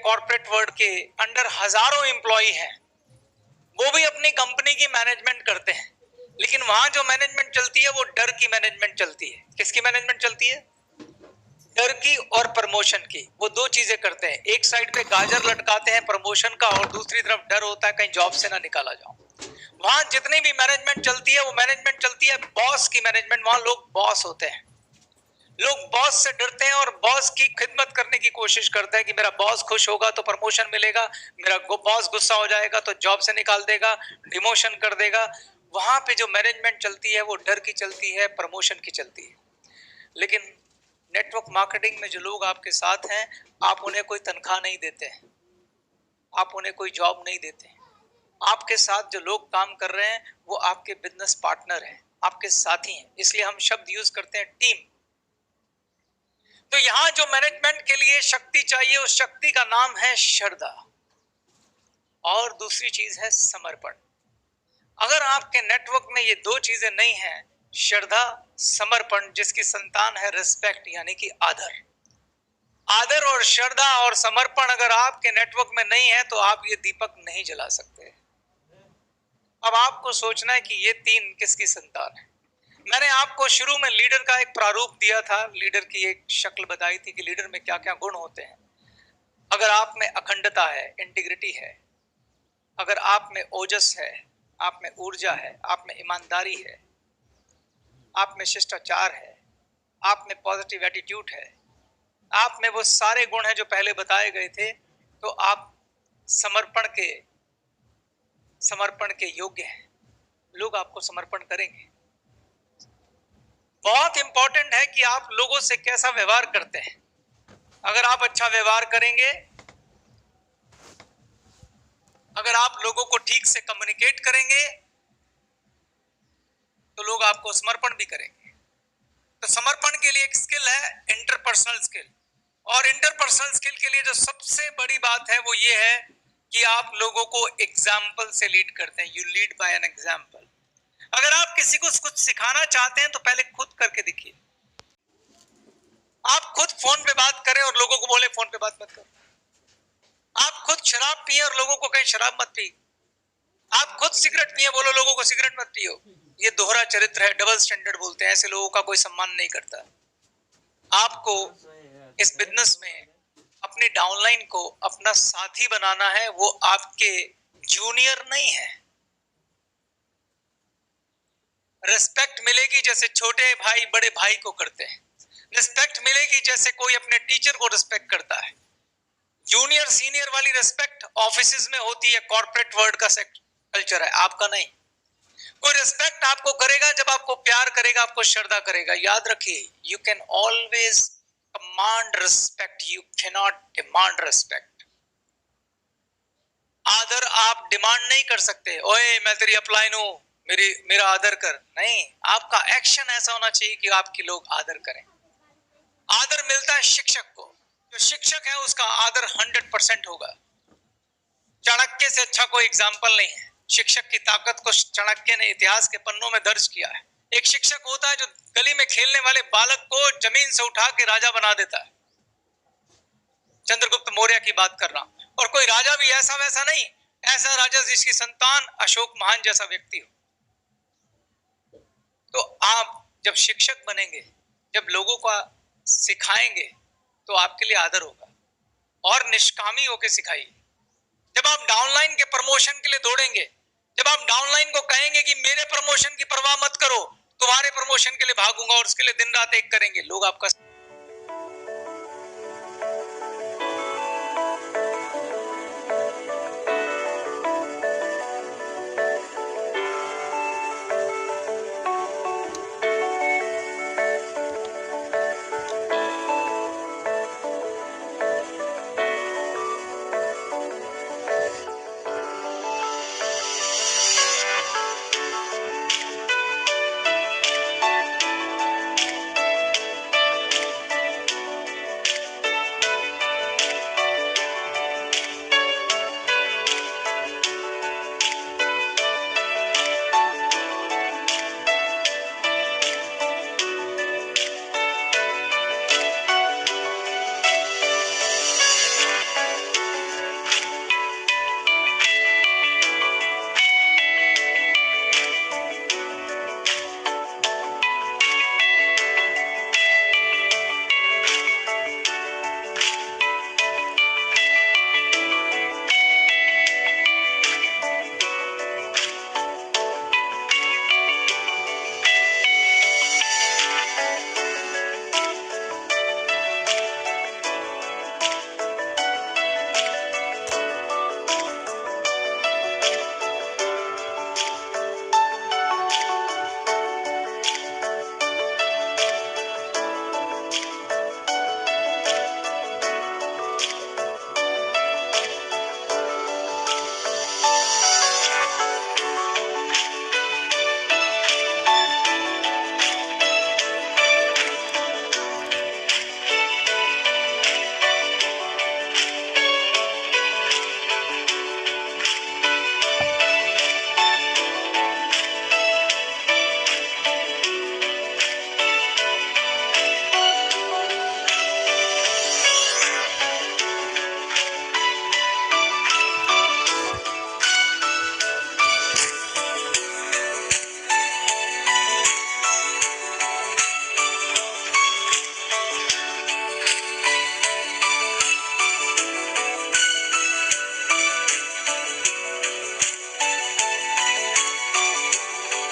कॉर्पोरेट वर्ल्ड के अंडर हजारों एम्प्लॉई हैं, वो भी अपनी कंपनी की मैनेजमेंट करते हैं, लेकिन वहां जो मैनेजमेंट चलती है वो डर की मैनेजमेंट चलती है। किसकी मैनेजमेंट चलती है? डर की और प्रमोशन की। वो दो चीजें करते हैं, एक साइड पे गाजर लटकाते हैं प्रमोशन का और दूसरी तरफ डर होता है कहीं जॉब से ना निकाला जाऊं। वहां जितनी भी मैनेजमेंट चलती है वो मैनेजमेंट चलती है बॉस की मैनेजमेंट। वहां लोग बॉस होते हैं, लोग बॉस से डरते हैं और बॉस की खिदमत करने की कोशिश करते हैं कि मेरा बॉस खुश होगा तो प्रमोशन मिलेगा, मेरा बॉस गुस्सा हो जाएगा तो जॉब से निकाल देगा, डिमोशन कर देगा। वहां पे जो मैनेजमेंट चलती है वो डर की चलती है, प्रमोशन की चलती है। लेकिन नेटवर्क मार्केटिंग में जो लोग आपके साथ हैं, आप उन्हें कोई तनख्वाह नहीं देते हैं, आप उन्हें कोई जॉब नहीं देते हैं। आपके साथ जो लोग काम कर रहे हैं वो आपके बिजनेस पार्टनर हैं, आपके साथी हैं। इसलिए हम शब्द यूज करते हैं टीम। तो यहां जो मैनेजमेंट के लिए शक्ति चाहिए, उस शक्ति का नाम है श्रद्धा, और दूसरी चीज है समर्पण। अगर आपके नेटवर्क में ये दो चीजें नहीं हैं, श्रद्धा, समर्पण, जिसकी संतान है रिस्पेक्ट यानी कि आदर। आदर और श्रद्धा और समर्पण अगर आपके नेटवर्क में नहीं है तो आप ये दीपक नहीं जला सकते। अब आपको सोचना है कि ये तीन किसकी संतान है। मैंने आपको शुरू में लीडर का एक प्रारूप दिया था, लीडर की एक शक्ल बताई थी कि लीडर में क्या क्या गुण होते हैं। अगर आप में अखंडता है, इंटीग्रिटी है, अगर आप में ओजस है, आप में ऊर्जा है, आप में ईमानदारी है, आप में शिष्टाचार है, आप में पॉजिटिव एटीट्यूड है, आप में वो सारे गुण हैं जो पहले बताए गए थे, तो आप समर्पण के योग्य हैं। लोग आपको समर्पण करेंगे। बहुत इंपॉर्टेंट है कि आप लोगों से कैसा व्यवहार करते हैं। अगर आप अच्छा व्यवहार करेंगे, अगर आप लोगों को ठीक से कम्युनिकेट करेंगे तो लोग आपको समर्पण भी करेंगे। तो समर्पण के लिए एक स्किल है इंटरपर्सनल स्किल, और इंटरपर्सनल स्किल के लिए जो सबसे बड़ी बात है वो ये है कि आप लोगों को एग्जाम्पल से लीड करते हैं। You lead by an example. अगर आप किसी को कुछ सिखाना चाहते हैं तो पहले खुद करके दिखिए। आप खुद फोन पे बात करें और लोगों को बोले फोन पे बात मत करो। आप खुद शराब पिए और लोगों को कहें शराब मत पी। आप खुद सिगरेट पिए, बोलो लोगों को सिगरेट मत पियो। ये दोहरा चरित्र है, डबल स्टैंडर्ड बोलते हैं। ऐसे लोगों का कोई सम्मान नहीं करता। आपको इस बिजनेस में अपनी डाउनलाइन को अपना साथी बनाना है, वो आपके जूनियर नहीं है। रिस्पेक्ट मिलेगी जैसे छोटे भाई बड़े भाई को करते हैं। रिस्पेक्ट मिलेगी जैसे कोई अपने टीचर को रिस्पेक्ट करता है। जूनियर सीनियर वाली रिस्पेक्ट ऑफिसेज में होती है, कॉर्पोरेट वर्ल्ड का कल्चर है, आपका नहीं। कोई रिस्पेक्ट आपको करेगा जब आपको प्यार करेगा, आपको श्रद्धा करेगा। याद रखिए, you can always command respect, you can not demand respect. आदर आप डिमांड नहीं कर सकते, ओए मैं तेरी अपलाइन हूं, मेरा आदर कर। नहीं, आपका एक्शन ऐसा होना चाहिए कि आपके लोग आदर करें। आदर मिलता है शिक्षक को, जो शिक्षक है उसका आदर 100% होगा। चाणक्य से अच्छा कोई एग्जाम्पल नहीं है। शिक्षक की ताकत को चाणक्य ने इतिहास के पन्नों में दर्ज किया है। एक शिक्षक होता है जो गली में खेलने वाले बालक को जमीन से उठा के राजा बना देता है। चंद्रगुप्त मौर्य की बात कर रहा हूं। और कोई राजा भी ऐसा वैसा नहीं, ऐसा राजा जिसकी संतान अशोक महान जैसा व्यक्ति हो। तो आप जब शिक्षक बनेंगे, जब लोगों को सिखाएंगे, तो आपके लिए आदर होगा। और निष्कामी होकर सिखाइए। जब आप डाउनलाइन के प्रमोशन के लिए दौड़ेंगे, जब आप डाउनलाइन को कहेंगे कि मेरे प्रमोशन की परवाह मत करो, तुम्हारे प्रमोशन के लिए भागूंगा और उसके लिए दिन रात एक करेंगे, लोग आपका